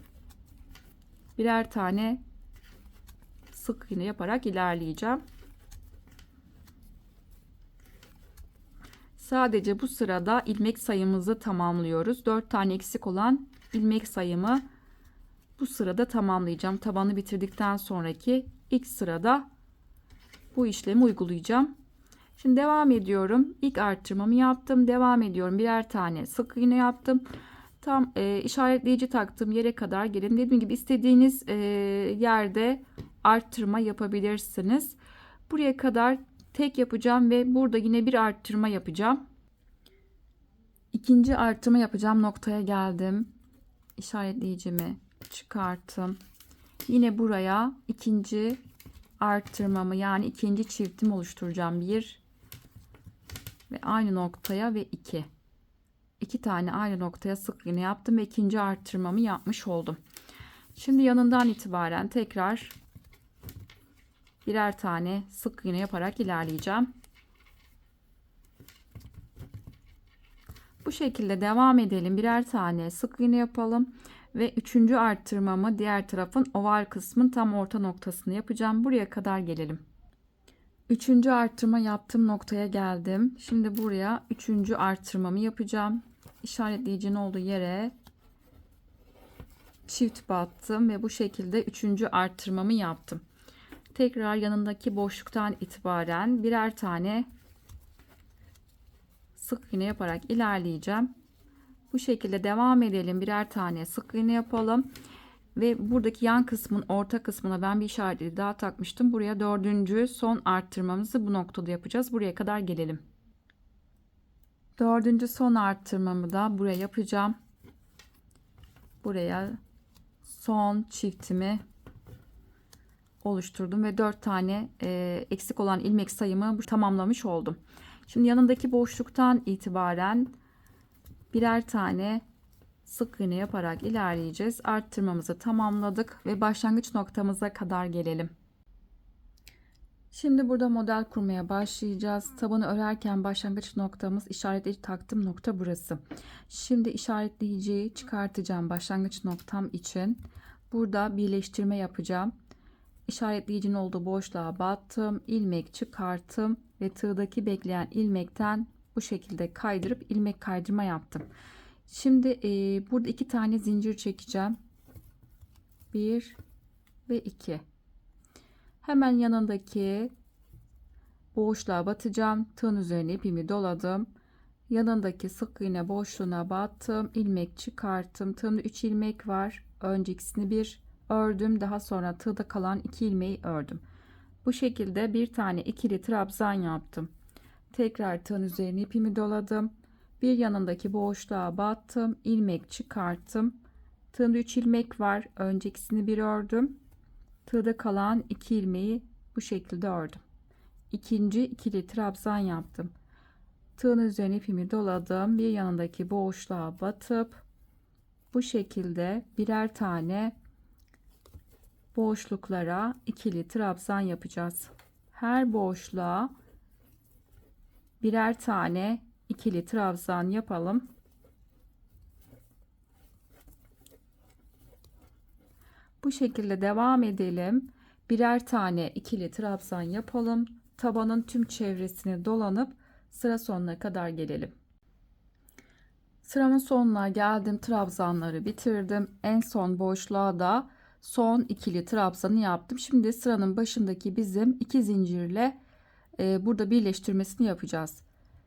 birer tane sık iğne yaparak ilerleyeceğim. Sadece bu sırada ilmek sayımızı tamamlıyoruz. 4 tane eksik olan ilmek sayımı bu sırada tamamlayacağım. Tabanı bitirdikten sonraki ilk sırada bu işlemi uygulayacağım. Şimdi devam ediyorum. İlk arttırmamı yaptım. Devam ediyorum. Birer tane sık iğne yaptım. Tam işaretleyici taktığım yere kadar gelin. Dediğim gibi istediğiniz yerde arttırma yapabilirsiniz. Buraya kadar tek yapacağım ve burada yine bir arttırma yapacağım. İkinci arttırma yapacağım noktaya geldim. İşaretleyicimi çıkarttım. Yine buraya ikinci arttırmamı yani ikinci çiftim oluşturacağım. 1 ve aynı noktaya ve 2 tane aynı noktaya sık iğne yaptım ve ikinci arttırmamı yapmış oldum. Şimdi yanından itibaren tekrar birer tane sık iğne yaparak ilerleyeceğim. Bu şekilde devam edelim. Birer tane sık iğne yapalım ve üçüncü arttırmamı diğer tarafın oval kısmın tam orta noktasını yapacağım. Buraya kadar gelelim. Üçüncü arttırma yaptığım noktaya geldim. Şimdi buraya üçüncü arttırmamı yapacağım. İşaretleyicinin olduğu yere çift battım ve bu şekilde üçüncü arttırmamı yaptım. Tekrar yanındaki boşluktan itibaren birer tane sık iğne yaparak ilerleyeceğim. Bu şekilde devam edelim. Birer tane sık iğne yapalım. Ve buradaki yan kısmın orta kısmına ben bir işaretli daha takmıştım. Buraya dördüncü son arttırmamızı bu noktada yapacağız. Buraya kadar gelelim. Dördüncü son arttırmamı da buraya yapacağım. Buraya son çiftimi oluşturdum ve 4 tane eksik olan ilmek sayımı tamamlamış oldum. Şimdi yanındaki boşluktan itibaren birer tane sık iğne yaparak ilerleyeceğiz. Arttırmamızı tamamladık ve başlangıç noktamıza kadar gelelim. Şimdi burada model kurmaya başlayacağız. Tabanı örerken başlangıç noktamız, işaretleyici taktığım nokta burası. Şimdi işaretleyiciyi çıkartacağım başlangıç noktam için. Burada birleştirme yapacağım. İşaretleyicinin olduğu boşluğa battım, ilmek çıkarttım ve tığdaki bekleyen ilmekten bu şekilde kaydırıp ilmek kaydırma yaptım. Şimdi burada 2 tane zincir çekeceğim. 1 ve 2. Hemen yanındaki boşluğa batacağım. Tığın üzerine ipimi doladım. Yanındaki sık iğne boşluğuna battım. İlmek çıkarttım. Tığımda 3 ilmek var. Önce ikisini bir ördüm. Daha sonra tığda kalan 2 ilmeği ördüm. Bu şekilde bir tane ikili trabzan yaptım. Tekrar tığın üzerine ipimi doladım. Bir yanındaki boşluğa battım. İlmek çıkarttım. Tığımda 3 ilmek var. Önce ikisini bir ördüm. Tığda kalan 2 ilmeği bu şekilde ördüm. İkinci ikili trabzan yaptım. Tığın üzerine ipimi doladım. Bir yanındaki boşluğa batıp bu şekilde birer tane boşluklara ikili trabzan yapacağız. Her boşluğa birer tane ikili trabzan yapalım. Bu şekilde devam edelim. Birer tane ikili trabzan yapalım. Tabanın tüm çevresini dolanıp sıra sonuna kadar gelelim. Sıramın sonuna geldim. Trabzanları bitirdim. En son boşluğa da son ikili trabzanı yaptım. Şimdi sıranın başındaki bizim 2 zincirle burada birleştirmesini yapacağız.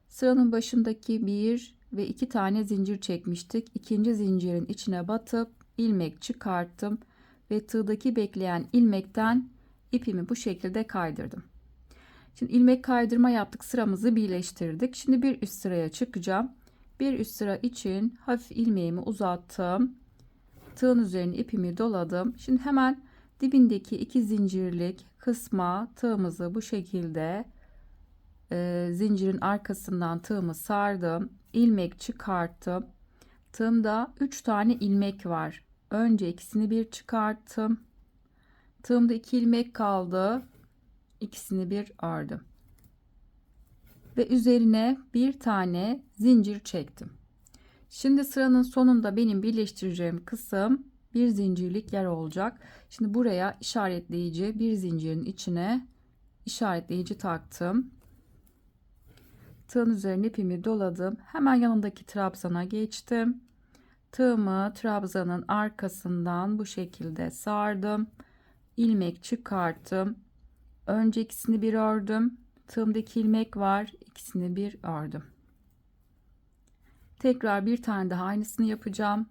Sıranın başındaki 1 ve 2 tane zincir çekmiştik. İkinci zincirin içine batıp ilmek çıkarttım ve tığdaki bekleyen ilmekten ipimi bu şekilde kaydırdım. Şimdi ilmek kaydırma yaptık, sıramızı birleştirdik. Şimdi bir üst sıraya çıkacağım. Bir üst sıra için hafif ilmeğimi uzattım. Tığın üzerine ipimi doladım. Şimdi hemen dibindeki 2 zincirlik kısma tığımızı bu şekilde zincirin arkasından tığımı sardım. İlmek çıkarttım. Tığımda 3 tane ilmek var. Önce ikisini bir çıkarttım. Tığımda 2 ilmek kaldı. İkisini bir ördüm. Ve üzerine bir tane zincir çektim. Şimdi sıranın sonunda benim birleştireceğim kısım bir zincirlik yer olacak. Şimdi buraya işaretleyici, bir zincirin içine işaretleyici taktım. Tığın üzerine ipimi doladım. Hemen yanındaki trabzana geçtim. Tığımı trabzanın arkasından bu şekilde sardım. İlmek çıkarttım. Önce ikisini bir ördüm. Tığımdaki ilmek var. İkisini bir ördüm. Tekrar bir tane daha aynısını yapacağım.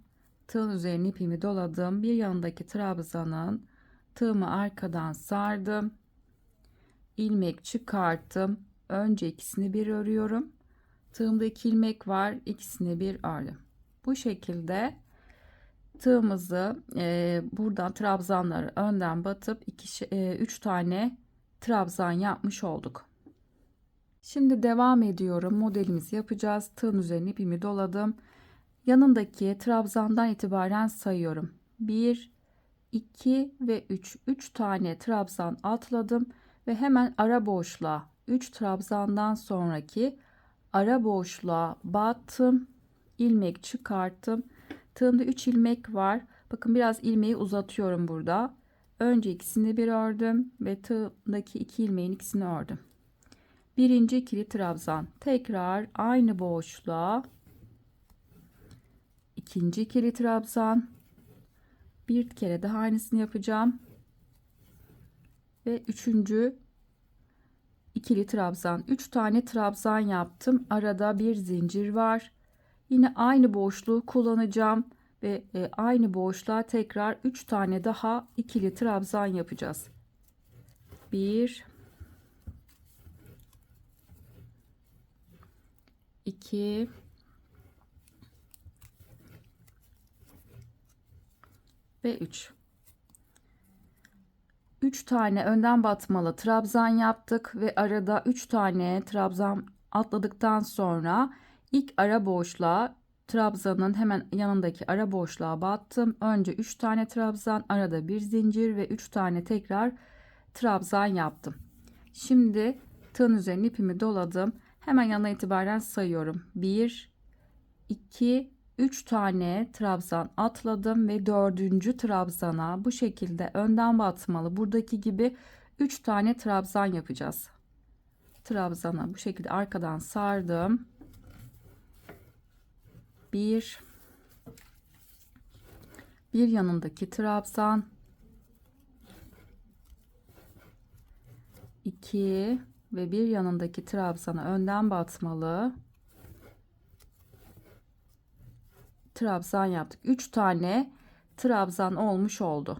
Tığın üzerine ipimi doladım. Bir yanındaki trabzanın tığımı arkadan sardım. İlmek çıkarttım. Önce ikisini bir örüyorum. Tığımda 2 ilmek var. İkisini bir ördüm. Bu şekilde tığımızı buradan trabzanları önden batıp 3 tane trabzan yapmış olduk. Şimdi devam ediyorum. Modelimizi yapacağız. Tığın üzerine ipimi doladım. Yanındaki trabzandan itibaren sayıyorum. 1, 2 ve 3. 3 tane trabzan atladım ve hemen ara boşluğa 3 trabzandan sonraki ara boşluğa battım. İlmek çıkarttım. Tığımda 3 ilmek var. Bakın biraz ilmeği uzatıyorum burada. Önce ikisini bir ördüm ve tığımdaki 2 ilmeğin ikisini ördüm. Birinci ikili trabzan. Tekrar aynı boşluğa ikinci ikili trabzan. Bir kere daha aynısını yapacağım. Ve üçüncü ikili trabzan, 3 tane trabzan yaptım. Arada bir zincir var. Yine aynı boşluğu kullanacağım ve aynı boşluğa tekrar 3 tane daha ikili trabzan yapacağız. 1 2 ve 3. 3 tane önden batmalı trabzan yaptık ve arada 3 tane trabzan atladıktan sonra ilk ara boşluğa, trabzanın hemen yanındaki ara boşluğa battım. Önce 3 tane trabzan, arada bir zincir ve 3 tane tekrar trabzan yaptım. Şimdi tığın üzerine ipimi doladım. Hemen yanına itibaren sayıyorum. 1 2 3 tane trabzan atladım ve 4. trabzana bu şekilde önden batmalı, buradaki gibi 3 tane trabzan yapacağız. Trabzana bu şekilde arkadan sardım. 1 yanındaki trabzan, 2 ve bir yanındaki trabzana önden batmalı trabzan yaptık. 3 tane trabzan olmuş oldu.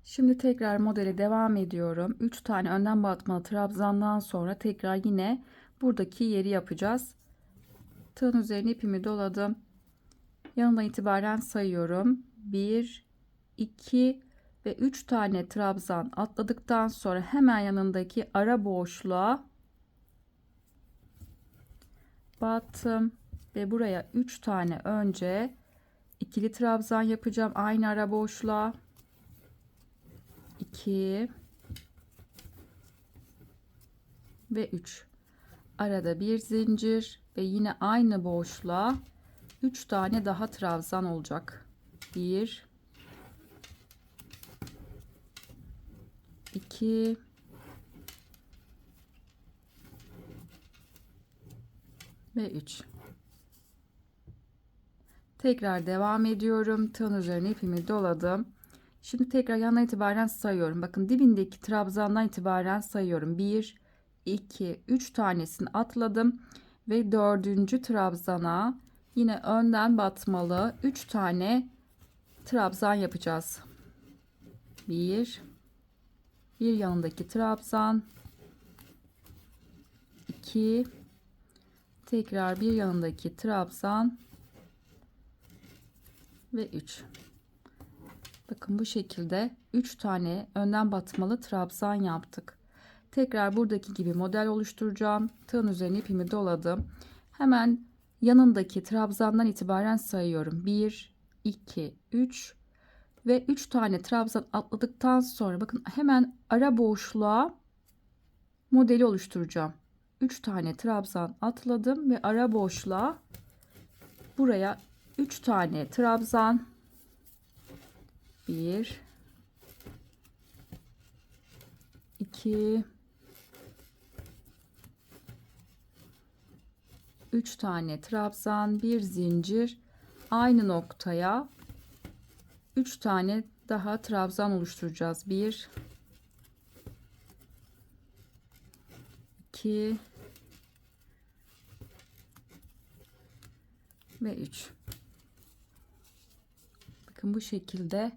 Şimdi tekrar modele devam ediyorum. 3 tane önden batmalı trabzandan sonra tekrar yine buradaki yeri yapacağız. Tığın üzerine ipimi doladım. Yanından itibaren sayıyorum. 1 2 ve 3 tane trabzan atladıktan sonra hemen yanındaki ara boşluğa battım ve buraya 3 tane önce ikili trabzan yapacağım aynı ara boşluğa. 2 ve 3, arada bir zincir ve yine aynı boşluğa 3 tane daha trabzan olacak. 1 2 ve 3. Tekrar devam ediyorum. Tığın üzerine ipimi doladım. Şimdi tekrar yandan itibaren sayıyorum. Bakın dibindeki trabzandan itibaren sayıyorum. 1 2 3 tanesini atladım ve 4. trabzana yine önden batmalı 3 tane trabzan yapacağız. 1 yanındaki trabzan, 2 tekrar bir yanındaki trabzan ve 3. Bakın bu şekilde 3 tane önden batmalı trabzan yaptık. Tekrar buradaki gibi model oluşturacağım. Tığın üzerine ipimi doladım. Hemen yanındaki trabzandan itibaren sayıyorum. 1 2 3 ve 3 tane trabzan atladıktan sonra bakın hemen ara boşluğa modeli oluşturacağım. 3 tane trabzan atladım ve ara boşluğa buraya 3 tane trabzan, 1 2 3 tane trabzan, bir zincir, aynı noktaya 3 tane daha trabzan oluşturacağız. 1 2 ve 3. Bakın bu şekilde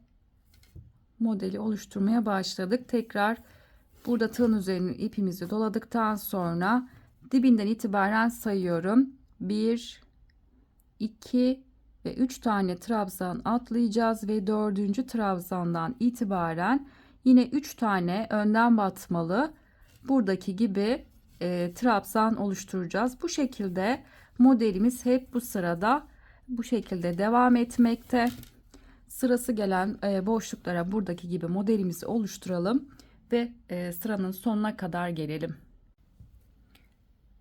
modeli oluşturmaya başladık. Tekrar burada tığın üzerine ipimizi doladıktan sonra dibinden itibaren sayıyorum. 1 2 ve 3 tane trabzan atlayacağız ve 4. trabzandan itibaren yine 3 tane önden batmalı buradaki gibi trabzan oluşturacağız. Bu şekilde modelimiz hep bu sırada bu şekilde devam etmekte. Sırası gelen boşluklara buradaki gibi modelimizi oluşturalım ve sıranın sonuna kadar gelelim.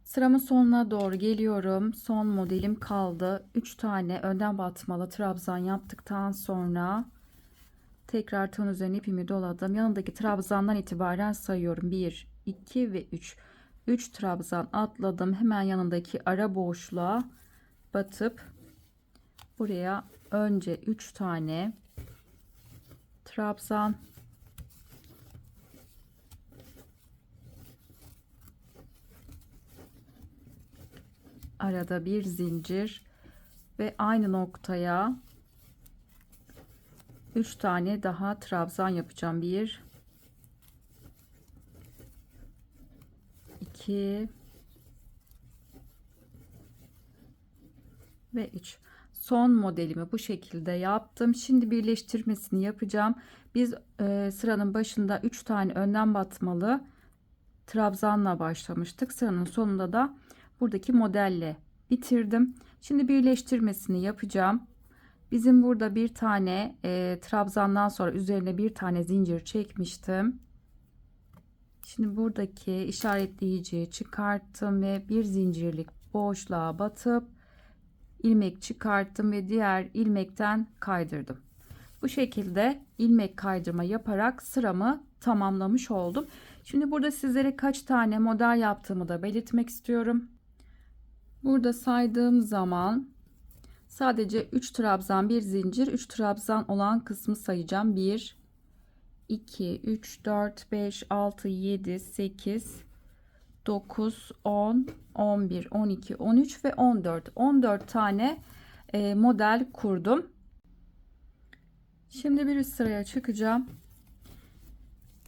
Sıramın sonuna doğru geliyorum. Son modelim kaldı. 3 tane önden batmalı trabzan yaptıktan sonra tekrar tığın üzerine ipimi doladım. Yanındaki trabzandan itibaren sayıyorum. 1 2 ve 3. 3 trabzan atladım. Hemen yanındaki ara boşluğa batıp buraya önce 3 tane trabzan, arada bir zincir ve aynı noktaya 3 tane daha trabzan yapacağım. 1 2 ve 3. Son modelimi bu şekilde yaptım. Şimdi birleştirmesini yapacağım. Biz sıranın başında 3 tane önden batmalı trabzanla başlamıştık. Sıranın sonunda da buradaki modelle bitirdim. Şimdi birleştirmesini yapacağım. Bizim burada bir tane trabzandan sonra üzerine bir tane zincir çekmiştim. Şimdi buradaki işaretleyiciyi çıkarttım ve bir zincirlik boşluğa batıp ilmek çıkarttım ve diğer ilmekten kaydırdım. Bu şekilde ilmek kaydırma yaparak sıramı tamamlamış oldum. Şimdi burada sizlere kaç tane model yaptığımı da belirtmek istiyorum. Burada saydığım zaman sadece 3 trabzan, bir zincir, 3 trabzan olan kısmı sayacağım. 1 2 3 4 5 6 7 8 9 10 11 12 13 ve 14 tane model kurdum. Şimdi bir üst sıraya çıkacağım.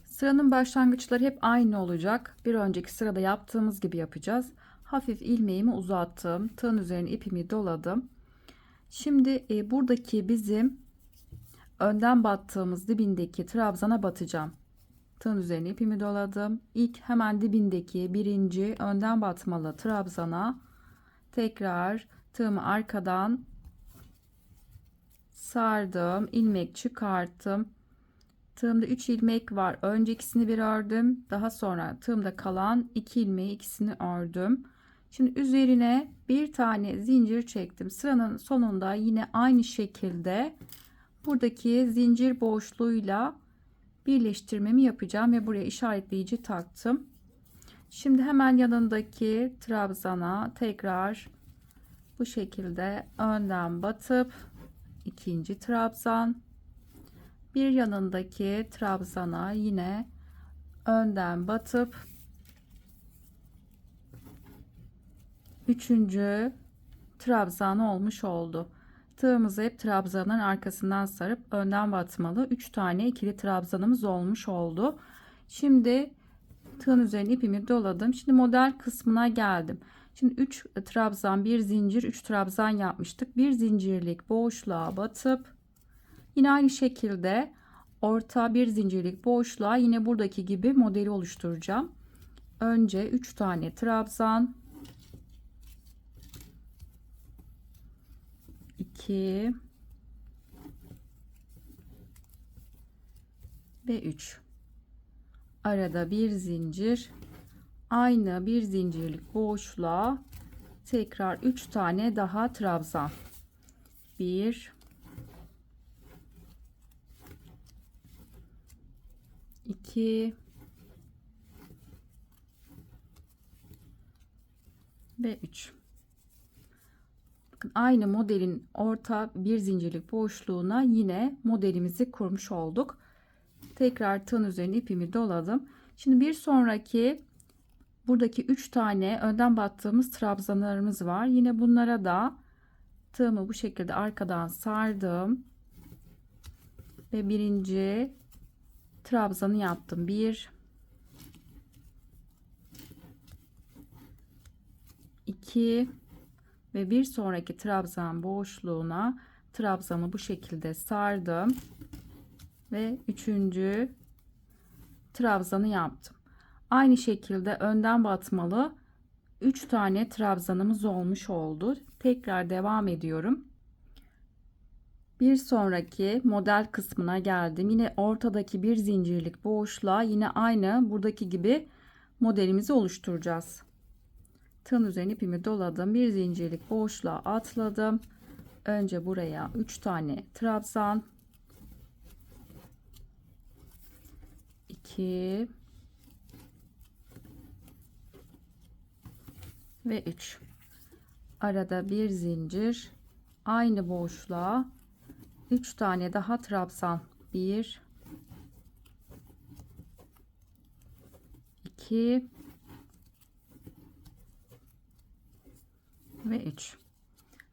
Sıranın başlangıçları hep aynı olacak. Bir önceki sırada yaptığımız gibi yapacağız. Hafif ilmeğimi uzattım. Tığın üzerine ipimi doladım. Şimdi buradaki bizim önden battığımız dibindeki trabzana batacağım. Tığın üzerine ipimi doladım. İlk hemen dibindeki birinci önden batmalı trabzana tekrar tığımı arkadan sardım. İlmek çıkarttım. Tığımda 3 ilmek var. Öncekisini bir ördüm. Daha sonra tığımda kalan 2 ilmeği ikisini ördüm. Şimdi üzerine bir tane zincir çektim. Sıranın sonunda yine aynı şekilde buradaki zincir boşluğuyla birleştirmemi yapacağım ve buraya işaretleyici taktım. Şimdi hemen yanındaki trabzana tekrar bu şekilde önden batıp ikinci trabzan, bir yanındaki trabzana yine önden batıp üçüncü trabzan olmuş oldu. Tığımızı hep trabzanın arkasından sarıp önden batmalı 3 tane ikili trabzanımız olmuş oldu. Şimdi tığın üzerine ipimi doladım. Şimdi model kısmına geldim. Şimdi 3 trabzan, bir zincir, 3 trabzan yapmıştık. Bir zincirlik boşluğa batıp yine aynı şekilde orta bir zincirlik boşluğa yine buradaki gibi modeli oluşturacağım. Önce 3 tane trabzan, 2 ve 3. Arada bir zincir, aynı bir zincirlik boşluğa tekrar 3 tane daha trabzan. 1 2 ve 3. Bakın aynı modelin orta bir zincirlik boşluğuna yine modelimizi kurmuş olduk. Tekrar tığın üzerine ipimi doladım. Şimdi bir sonraki buradaki 3 tane önden battığımız trabzanlarımız var. Yine bunlara da tığımı bu şekilde arkadan sardım ve birinci trabzanı yaptım. 1 2 ve bir sonraki trabzan boşluğuna trabzanı bu şekilde sardım ve üçüncü trabzanı yaptım. Aynı şekilde önden batmalı 3 tane trabzanımız olmuş oldu. Tekrar devam ediyorum. Bir sonraki model kısmına geldim. Yine ortadaki bir zincirlik boşluğa yine aynı buradaki gibi modelimizi oluşturacağız. Tığın üzerine ipimi doladım. Bir zincirlik boşluğa atladım. Önce buraya 3 tane trabzan, 2 ve 3. Arada bir zincir, aynı boşluğa 3 tane daha trabzan. 1 2 ve 3.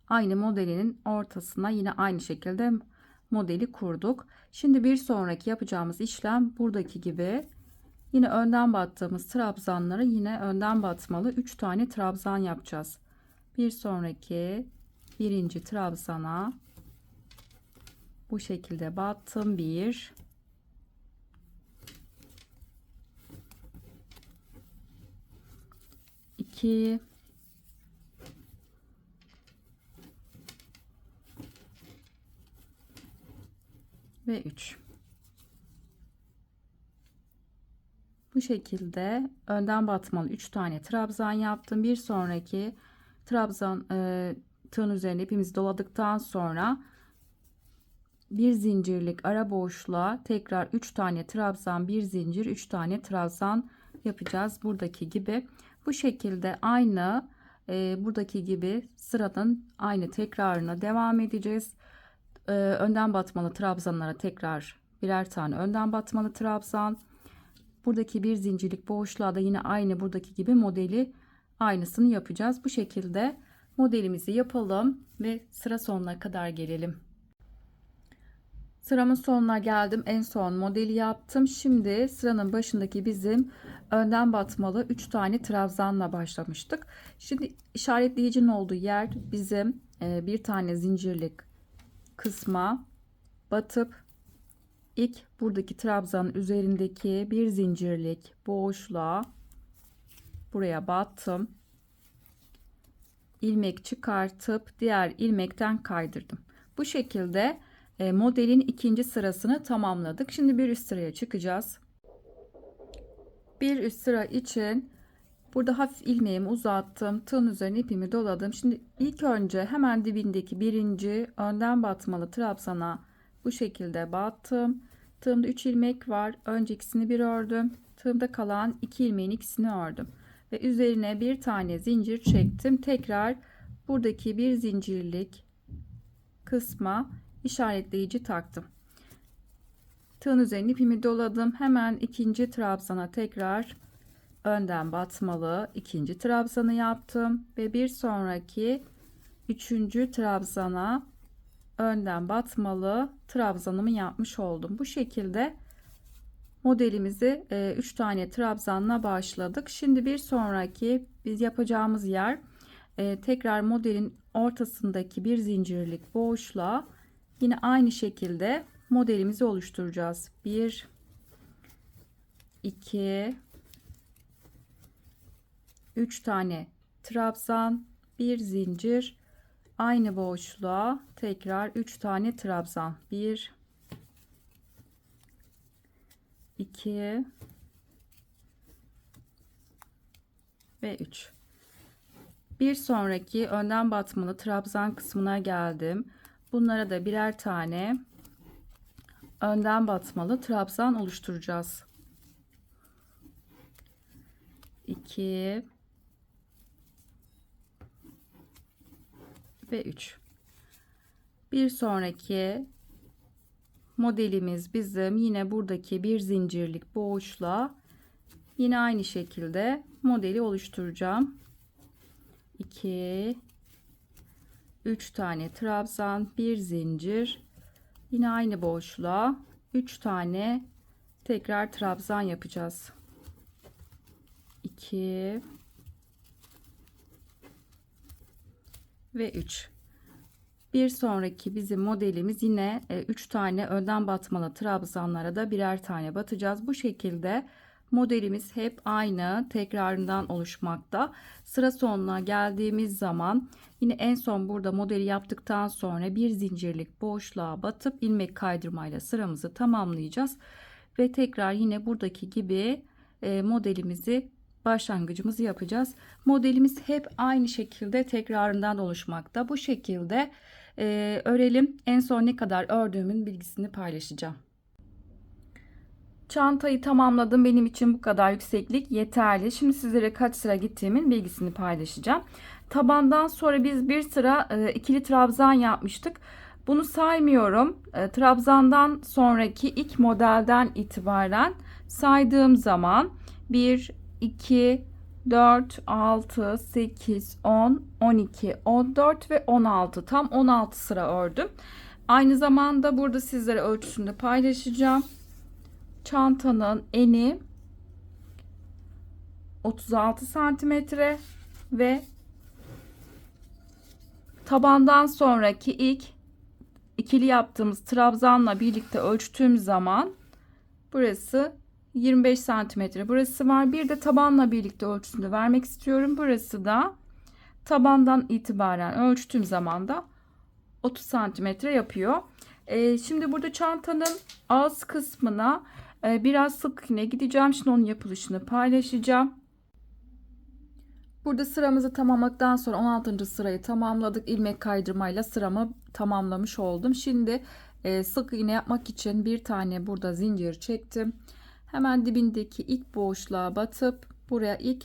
Aynı modelinin ortasına yine aynı şekilde modeli kurduk. Şimdi bir sonraki yapacağımız işlem buradaki gibi yine önden battığımız trabzanları yine önden batmalı 3 tane trabzan yapacağız. Bir sonraki birinci trabzana bu şekilde battım. 1, 2, ve 3. Bu şekilde önden batmalı 3 tane trabzan yaptım. Bir sonraki trabzan tığın üzerine ipimizi doladıktan sonra bir zincirlik ara boşluğa tekrar 3 tane trabzan, bir zincir, 3 tane trabzan yapacağız. Buradaki gibi bu şekilde aynı buradaki gibi sıranın aynı tekrarına devam edeceğiz. Önden batmalı trabzanlara tekrar birer tane önden batmalı trabzan. Buradaki bir zincirlik boşluğa da yine aynı buradaki gibi modeli aynısını yapacağız. Bu şekilde modelimizi yapalım ve sıra sonuna kadar gelelim. Sıramın sonuna geldim. En son modeli yaptım. Şimdi sıranın başındaki bizim önden batmalı 3 tane trabzanla başlamıştık. Şimdi işaretleyicinin olduğu yer bizim bir tane zincirlik kısma batıp ilk buradaki trabzanın üzerindeki bir zincirlik boşluğa buraya battım. İlmek çıkartıp diğer ilmekten kaydırdım. Bu şekilde modelin ikinci sırasını tamamladık. Şimdi bir üst sıraya çıkacağız. Bir üst sıra için burada hafif ilmeğimi uzattım. Tığın üzerine ipimi doladım. Şimdi ilk önce hemen dibindeki birinci önden batmalı trabzana bu şekilde battım. Tığımda 3 ilmek var. Önce ikisini bir ördüm. Tığımda kalan 2 ilmeğin ikisini ördüm. Ve üzerine bir tane zincir çektim. Tekrar buradaki bir zincirlik kısma işaretleyici taktım. Tığın üzerine ipimi doladım. Hemen ikinci trabzana tekrar önden batmalı ikinci trabzanı yaptım ve bir sonraki üçüncü trabzana önden batmalı trabzanımı yapmış oldum. Bu şekilde modelimizi 3 tane trabzanla başladık. Şimdi bir sonraki biz yapacağımız yer tekrar modelin ortasındaki bir zincirlik boşluğa yine aynı şekilde modelimizi oluşturacağız. 1, 2, 3 tane trabzan, bir zincir, aynı boşluğa tekrar 3 tane trabzan. 1, 2 ve 3. Bir sonraki önden batmalı trabzan kısmına geldim. Bunlara da birer tane önden batmalı trabzan oluşturacağız. 2 ve 3. Bir sonraki modelimiz bizim yine buradaki bir zincirlik boşluğa yine aynı şekilde modeli oluşturacağım. 2 3 tane trabzan, bir zincir, yine aynı boşluğa 3 tane tekrar trabzan yapacağız. 2 ve 3. Bir sonraki bizim modelimiz yine 3 tane önden batmalı trabzanlara da birer tane batacağız. Bu şekilde modelimiz hep aynı tekrarından oluşmakta. Sıra sonuna geldiğimiz zaman yine en son burada modeli yaptıktan sonra bir zincirlik boşluğa batıp ilmek kaydırmayla sıramızı tamamlayacağız. Ve tekrar yine buradaki gibi modelimizi başlangıcımızı yapacağız. Modelimiz hep aynı şekilde tekrarından oluşmakta. Bu şekilde örelim. En son ne kadar ördüğümün bilgisini paylaşacağım. Çantayı tamamladım. Benim için bu kadar yükseklik yeterli. Şimdi sizlere kaç sıra gittiğimin bilgisini paylaşacağım. Tabandan sonra biz bir sıra ikili trabzan yapmıştık. Bunu saymıyorum. Trabzandan sonraki ilk modelden itibaren saydığım zaman 1, 2, 4, 6, 8, 10, 12, 14 ve 16. Tam 16 sıra ördüm. Aynı zamanda burada sizlere ölçüsünü de paylaşacağım. Çantanın eni 36 santimetre ve tabandan sonraki ilk ikili yaptığımız trabzanla birlikte ölçtüğüm zaman burası 25 santimetre burası var. Bir de tabanla birlikte ölçüsünü vermek istiyorum. Burası da tabandan itibaren ölçtüğüm zaman da 30 santimetre yapıyor. Şimdi burada çantanın ağız kısmına biraz sık iğne gideceğim. Şimdi onun yapılışını paylaşacağım. Burada sıramızı tamamladıktan sonra 16. sırayı tamamladık. İlmek kaydırmayla sıramı tamamlamış oldum. Şimdi sık iğne yapmak için bir tane burada zincir çektim. Hemen dibindeki ilk boşluğa batıp buraya ilk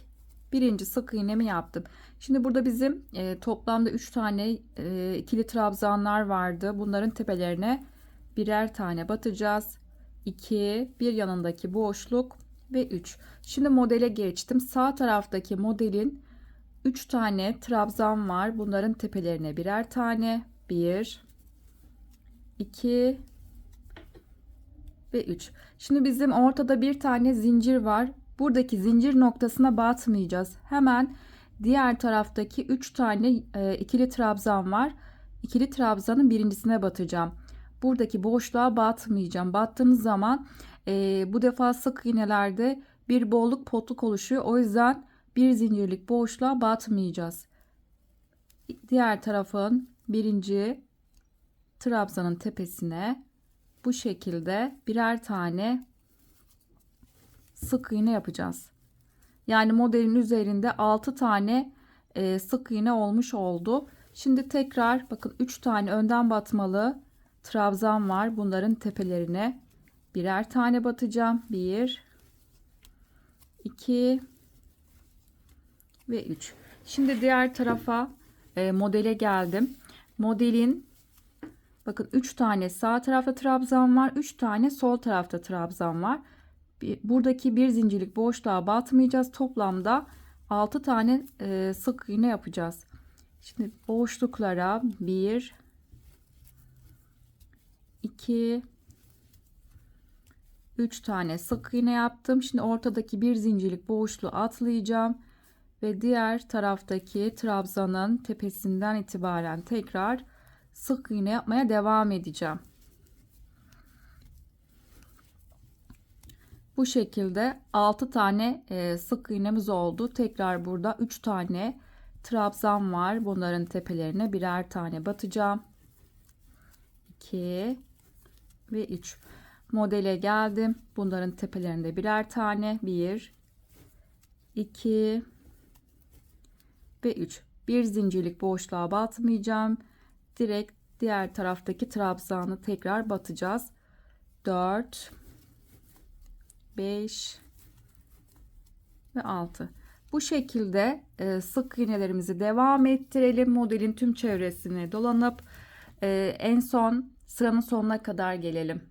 birinci sık iğnemi yaptım. Şimdi burada bizim toplamda 3 tane ikili trabzanlar vardı. Bunların tepelerine birer tane batacağız. 2, bir yanındaki boşluk ve 3. Şimdi modele geçtim. Sağ taraftaki modelin 3 tane trabzan var. Bunların tepelerine birer tane. 1, 2 ve 3. Şimdi bizim ortada bir tane zincir var. Buradaki zincir noktasına batmayacağız. Hemen diğer taraftaki 3 tane ikili trabzan var. İkili trabzanın birincisine batacağım. Buradaki boşluğa batmayacağım. Battığınız zaman bu defa sık iğnelerde bir bolluk potluk oluşuyor. O yüzden bir zincirlik boşluğa batmayacağız. Diğer tarafın birinci trabzanın tepesine bu şekilde birer tane sık iğne yapacağız. Yani modelin üzerinde 6 tane sık iğne olmuş oldu. Şimdi tekrar bakın 3 tane önden batmalı trabzan var. Bunların tepelerine birer tane batacağım. 1, 2 ve 3. Şimdi diğer tarafa modele geldim. Modelin bakın 3 tane sağ tarafta trabzan var. 3 tane sol tarafta trabzan var. Buradaki bir zincirlik boşluğa batmayacağız. Toplamda 6 tane sık iğne yapacağız. Şimdi boşluklara 1, 2, 3 tane sık iğne yaptım. Şimdi ortadaki bir zincirlik boşluğu atlayacağım ve diğer taraftaki trabzanın tepesinden itibaren tekrar sık iğne yapmaya devam edeceğim. Bu şekilde 6 tane sık iğnemiz oldu. Tekrar burada 3 tane trabzan var. Bunların tepelerine birer tane batacağım. 2 ve 3. Modele geldim. Bunların tepelerinde birer tane. 1, 2 ve 3. Bir zincirlik boşluğa batmayacağım. Direkt diğer taraftaki trabzanı tekrar batacağız. 4, 5 ve 6. Bu şekilde sık iğnelerimizi devam ettirelim. Modelin tüm çevresini dolanıp en son sıranın sonuna kadar gelelim.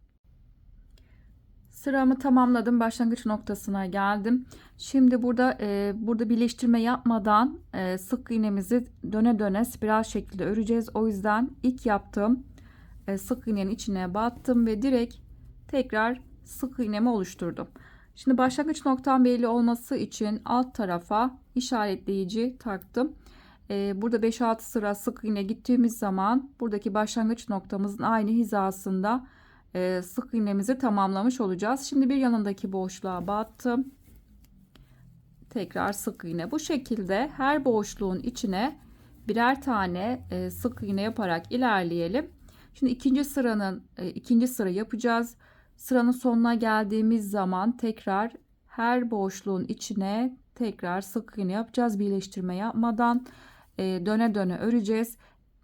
Sıramı tamamladım. Başlangıç noktasına geldim. Şimdi burada birleştirme yapmadan sık iğnemizi döne döne spiral şeklinde öreceğiz. O yüzden ilk yaptığım sık iğnenin içine battım ve direkt tekrar sık iğnemi oluşturdum. Şimdi başlangıç noktam belli olması için alt tarafa işaretleyici taktım. Burada 5-6 sıra sık iğne gittiğimiz zaman buradaki başlangıç noktamızın aynı hizasında sık iğnemizi tamamlamış olacağız. Şimdi bir yanındaki boşluğa battım. Tekrar sık iğne. Bu şekilde her boşluğun içine birer tane sık iğne yaparak ilerleyelim. Şimdi ikinci sıra yapacağız. Sıranın sonuna geldiğimiz zaman tekrar her boşluğun içine tekrar sık iğne yapacağız. Birleştirme yapmadan döne döne öreceğiz.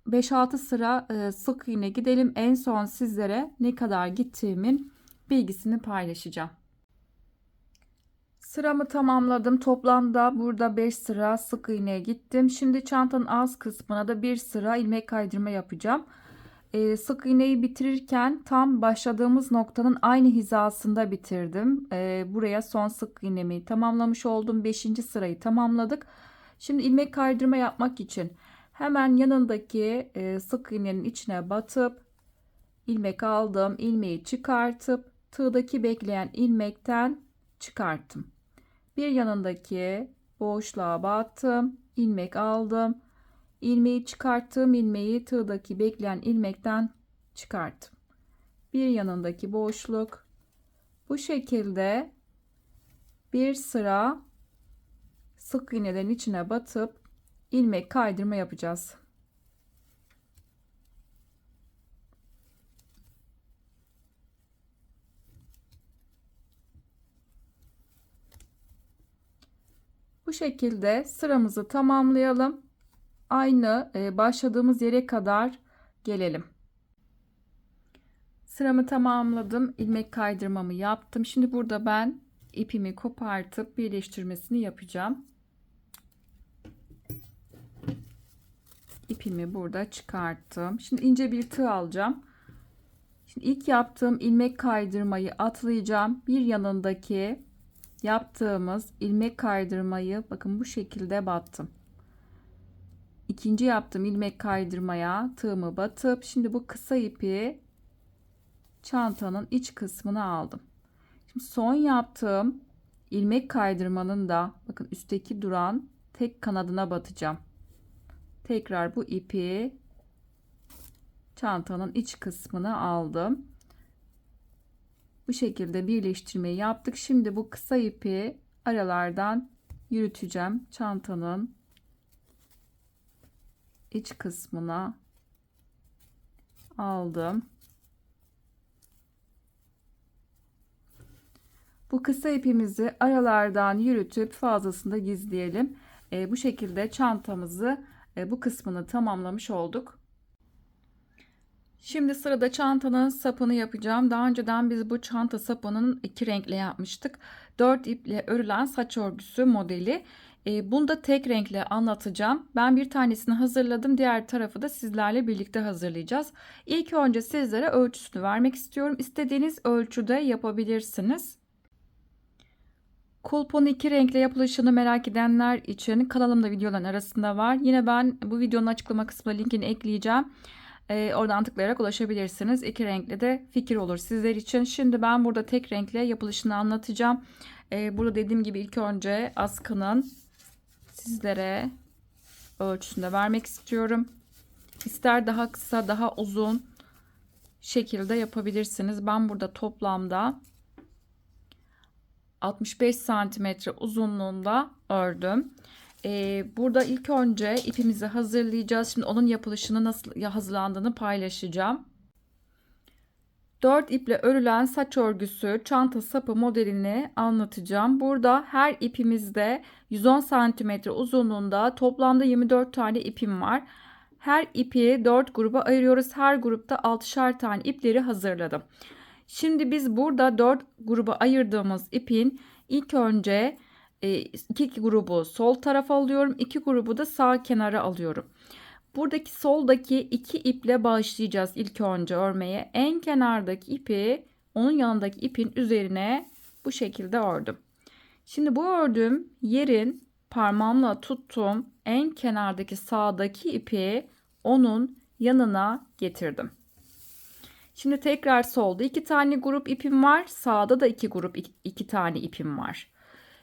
5-6 sıra sık iğne gidelim. En son sizlere ne kadar gittiğimin bilgisini paylaşacağım. Sıramı tamamladım. Toplamda burada 5 sıra sık iğneye gittim. Şimdi çantanın alt kısmına da bir sıra ilmek kaydırma yapacağım. Sık iğneyi bitirirken tam başladığımız noktanın aynı hizasında bitirdim. Buraya son sık iğnemi tamamlamış oldum. 5. sırayı tamamladık. Şimdi ilmek kaydırma yapmak için hemen yanındaki sık iğnenin içine batıp ilmek aldım. İlmeği çıkartıp tığdaki bekleyen ilmekten çıkarttım. Bir yanındaki boşluğa battım. İlmek aldım. İlmeği çıkarttığım ilmeği tığdaki bekleyen ilmekten çıkarttım. Bir yanındaki boşluk. Bu şekilde bir sıra sık iğnelerin içine batıp ilmek kaydırma yapacağız. Bu şekilde sıramızı tamamlayalım. Aynı başladığımız yere kadar gelelim. Sıramı tamamladım. İlmek kaydırmamı yaptım. Şimdi burada ben ipimi kopartıp birleştirmesini yapacağım. İpimi burada çıkarttım. Şimdi ince bir tığ alacağım. Şimdi ilk yaptığım ilmek kaydırmayı atlayacağım. Bir yanındaki yaptığımız ilmek kaydırmayı bakın bu şekilde battım. İkinci yaptığım ilmek kaydırmaya tığımı batıp şimdi bu kısa ipi çantanın iç kısmına aldım. Şimdi son yaptığım ilmek kaydırmanın da bakın üstteki duran tek kanadına batacağım. Tekrar bu ipi çantanın iç kısmına aldım. Bu şekilde birleştirmeyi yaptık. Şimdi bu kısa ipi aralardan yürüteceğim. Çantanın iç kısmına aldım. Bu kısa ipimizi aralardan yürütüp fazlasını da gizleyelim. Bu şekilde çantamızı bu kısmını tamamlamış olduk. Şimdi sırada çantanın sapını yapacağım. Daha önceden biz bu çanta sapının 2 renkle yapmıştık. 4 iple örülen saç örgüsü modeli. Bunu da tek renkle anlatacağım. Ben bir tanesini hazırladım. Diğer tarafı da sizlerle birlikte hazırlayacağız. İlk önce sizlere ölçüsünü vermek istiyorum. İstediğiniz ölçüde yapabilirsiniz. Kulpun 2 renkle yapılışını merak edenler için kanalımda videoların arasında var. Yine ben bu videonun açıklama kısmına linkini ekleyeceğim. Oradan tıklayarak ulaşabilirsiniz. 2 renkli de fikir olur sizler için. Şimdi ben burada tek renkle yapılışını anlatacağım. Burada dediğim gibi ilk önce askının sizlere ölçüsünü de vermek istiyorum. İster daha kısa daha uzun şekilde yapabilirsiniz. Ben burada toplamda 65 santimetre uzunluğunda ördüm. Burada ilk önce ipimizi hazırlayacağız. Şimdi onun yapılışını nasıl hazırlandığını paylaşacağım. 4 iple örülen saç örgüsü çanta sapı modelini anlatacağım. Burada her ipimizde 110 santimetre uzunluğunda toplamda 24 tane ipim var. Her ipi 4 gruba ayırıyoruz. Her grupta 6'şar tane ipleri hazırladım. Şimdi biz burada 4 gruba ayırdığımız ipin ilk önce 2 grubu sol tarafa alıyorum. 2 grubu da sağ kenara alıyorum. Buradaki soldaki 2 iple başlayacağız ilk önce örmeye. En kenardaki ipi onun yanındaki ipin üzerine bu şekilde ördüm. Şimdi bu ördüğüm yerin parmağımla tuttuğum en kenardaki sağdaki ipi onun yanına getirdim. Şimdi tekrar solda 2 tane grup ipim var. Sağda da 2 grup 2 tane ipim var.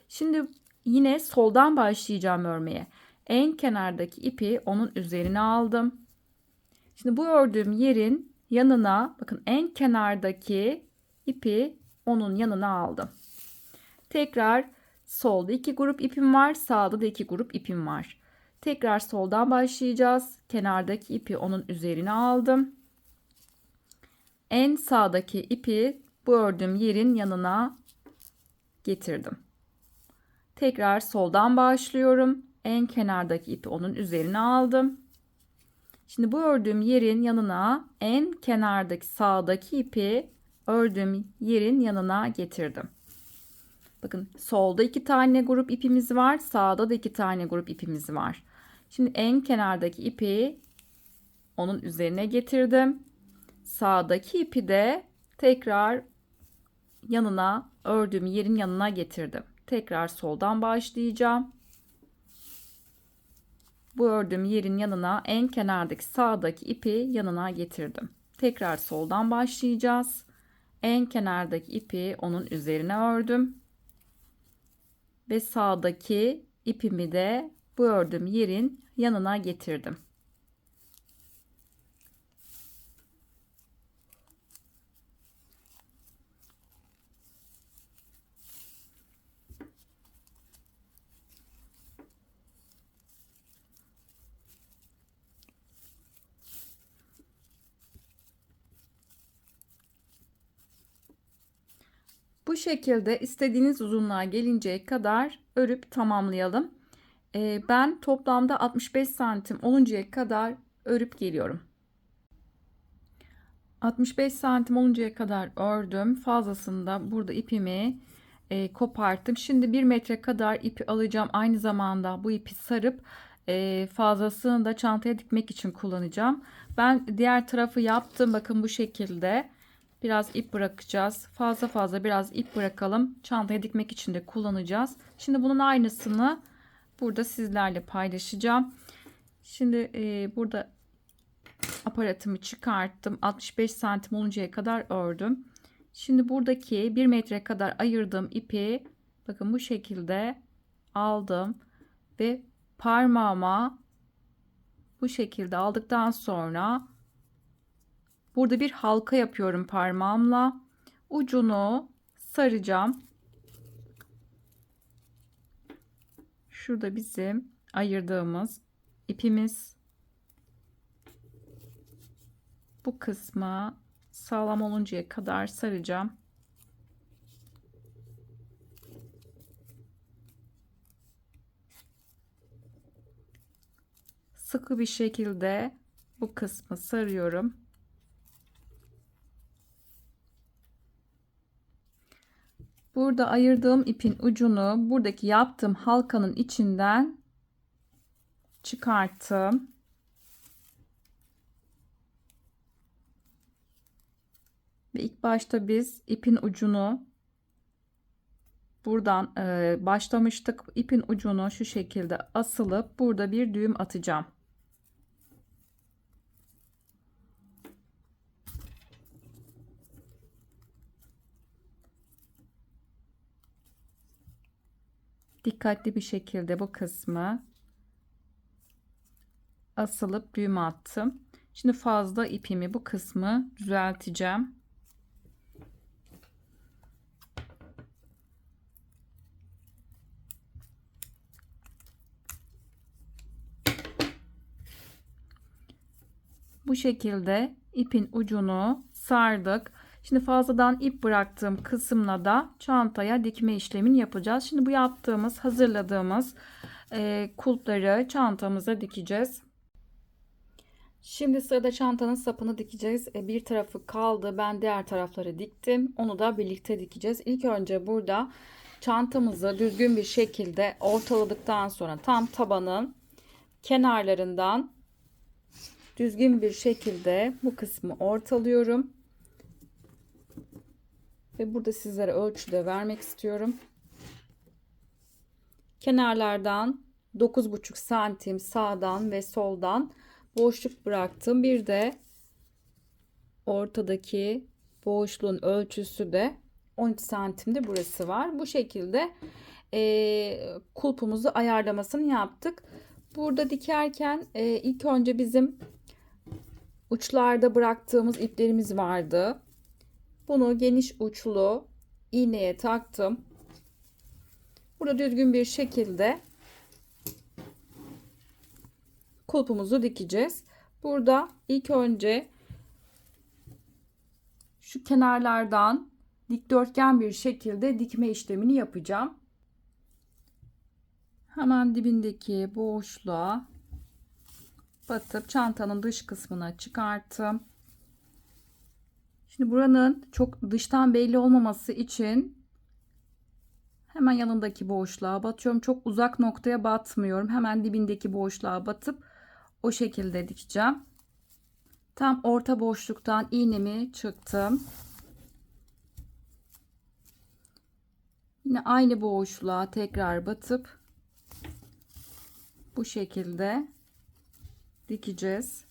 Şimdi yine soldan başlayacağım örmeye. En kenardaki ipi onun üzerine aldım. Şimdi bu ördüğüm yerin yanına bakın en kenardaki ipi onun yanına aldım. Tekrar solda 2 grup ipim var. Sağda da 2 grup ipim var. Tekrar soldan başlayacağız. Kenardaki ipi onun üzerine aldım. En sağdaki ipi bu ördüğüm yerin yanına getirdim. Tekrar soldan başlıyorum. En kenardaki ipi onun üzerine aldım. Şimdi bu ördüğüm yerin yanına en kenardaki sağdaki ipi ördüğüm yerin yanına getirdim. Bakın solda 2 tane grup ipimiz var. Sağda da 2 tane grup ipimiz var. Şimdi en kenardaki ipi onun üzerine getirdim. sağdaki ipi de tekrar yanına, ördüğüm yerin yanına getirdim. Tekrar soldan başlayacağım. Bu ördüğüm yerin yanına en kenardaki sağdaki ipi yanına getirdim. Tekrar soldan başlayacağız. En kenardaki ipi onun üzerine ördüm. Ve sağdaki ipimi de bu ördüğüm yerin yanına getirdim. Bu şekilde istediğiniz uzunluğa gelinceye kadar örüp tamamlayalım. Ben toplamda 65 santim oluncaya kadar örüp geliyorum. 65 santim oluncaya kadar ördüm. Fazlasını da burada ipimi koparttım. Şimdi 1 metre kadar ipi alacağım. Aynı zamanda bu ipi sarıp fazlasını da çantaya dikmek için kullanacağım. Ben diğer tarafı yaptım. Bakın bu şekilde. Biraz ip bırakacağız. Fazla biraz ip bırakalım. Çantaya dikmek için de kullanacağız. Şimdi bunun aynısını burada sizlerle paylaşacağım. Şimdi burada aparatımı çıkarttım. 65 santim oluncaya kadar ördüm. Şimdi buradaki 1 metre kadar ayırdığım ipi bakın bu şekilde aldım ve parmağıma bu şekilde aldıktan sonra burada bir halka yapıyorum parmağımla. Ucunu saracağım. Şurada bizim ayırdığımız ipimiz. Bu kısmı sağlam oluncaya kadar saracağım. Sıkı bir şekilde bu kısmı sarıyorum. Burada ayırdığım ipin ucunu buradaki yaptığım halkanın içinden çıkarttım. Ve ilk başta biz ipin ucunu buradan başlamıştık. İpin ucunu şu şekilde asılıp burada bir düğüm atacağım. Dikkatli bir şekilde bu kısmı asılıp düğüm attım. Şimdi fazla ipimi bu kısmı düzelteceğim. Bu şekilde ipin ucunu sardık. Şimdi fazladan ip bıraktığım kısımla da çantaya dikme işlemini yapacağız. Şimdi bu yaptığımız, hazırladığımız kulpları çantamıza dikeceğiz. Şimdi sırada çantanın sapını dikeceğiz. Bir tarafı kaldı. Ben diğer tarafları diktim. Onu da birlikte dikeceğiz. İlk önce burada çantamızı düzgün bir şekilde ortaladıktan sonra tam tabanın kenarlarından düzgün bir şekilde bu kısmı ortalıyorum. Ve burada sizlere ölçüde vermek istiyorum. Kenarlardan 9,5 santim sağdan ve soldan boşluk bıraktım. Bir de ortadaki boşluğun ölçüsü de 13 santimde burası var. Bu şekilde kulpumuzu ayarlamasını yaptık. Burada dikerken ilk önce bizim uçlarda bıraktığımız iplerimiz vardı. Bunu geniş uçlu iğneye taktım. Burada düzgün bir şekilde kulpumuzu dikeceğiz. Burada ilk önce şu kenarlardan dikdörtgen bir şekilde dikme işlemini yapacağım. Hemen dibindeki boşluğa batıp çantanın dış kısmına çıkarttım. Şimdi buranın çok dıştan belli olmaması için hemen yanındaki boşluğa batıyorum. Çok uzak noktaya batmıyorum. Hemen dibindeki boşluğa batıp o şekilde dikeceğim. Tam orta boşluktan iğnemi çıktım. Yine aynı boşluğa tekrar batıp bu şekilde dikeceğiz.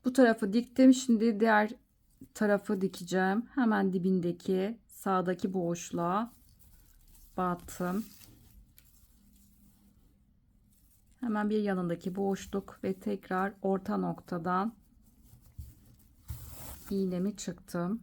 Bu tarafı diktim. Şimdi diğer tarafı dikeceğim. Hemen dibindeki sağdaki boşluğa battım. Hemen bir yanındaki boşluk ve tekrar orta noktadan iğnemi çıktım.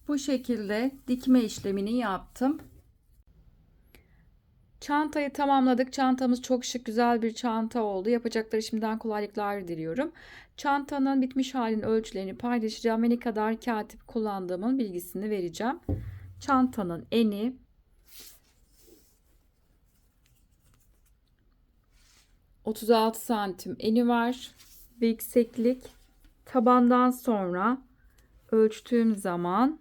Bu şekilde dikme işlemini yaptım. Çantayı tamamladık. Çantamız çok şık, güzel bir çanta oldu. Yapacakları şimdiden kolaylıklar diliyorum. Çantanın bitmiş halinin ölçülerini paylaşacağım ve ne kadar katip kullandığımın bilgisini vereceğim. Çantanın eni 36 santim eni var ve yükseklik tabandan sonra ölçtüğüm zaman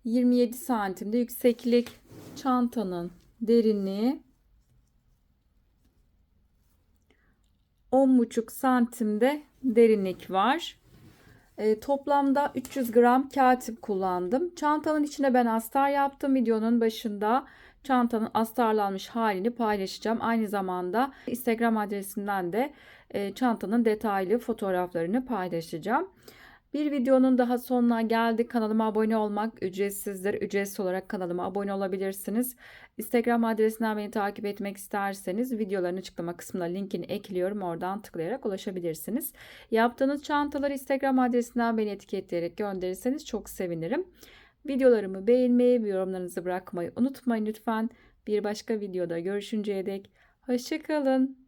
27 santimde yükseklik. Çantanın derinliği 10,5 santimde derinlik var. Toplamda 300 gram katip kullandım. Çantanın içine ben astar yaptım. Videonun başında çantanın astarlanmış halini paylaşacağım. Aynı zamanda Instagram adresinden de çantanın detaylı fotoğraflarını paylaşacağım. Bir videonun daha sonuna geldik. Kanalıma abone olmak ücretsizdir. Ücretsiz olarak kanalıma abone olabilirsiniz. Instagram adresinden beni takip etmek isterseniz videoların açıklama kısmına linkini ekliyorum. Oradan tıklayarak ulaşabilirsiniz. Yaptığınız çantaları Instagram adresinden beni etiketleyerek gönderirseniz çok sevinirim. Videolarımı beğenmeyi ve yorumlarınızı bırakmayı unutmayın lütfen. Bir başka videoda görüşünceye dek hoşça kalın.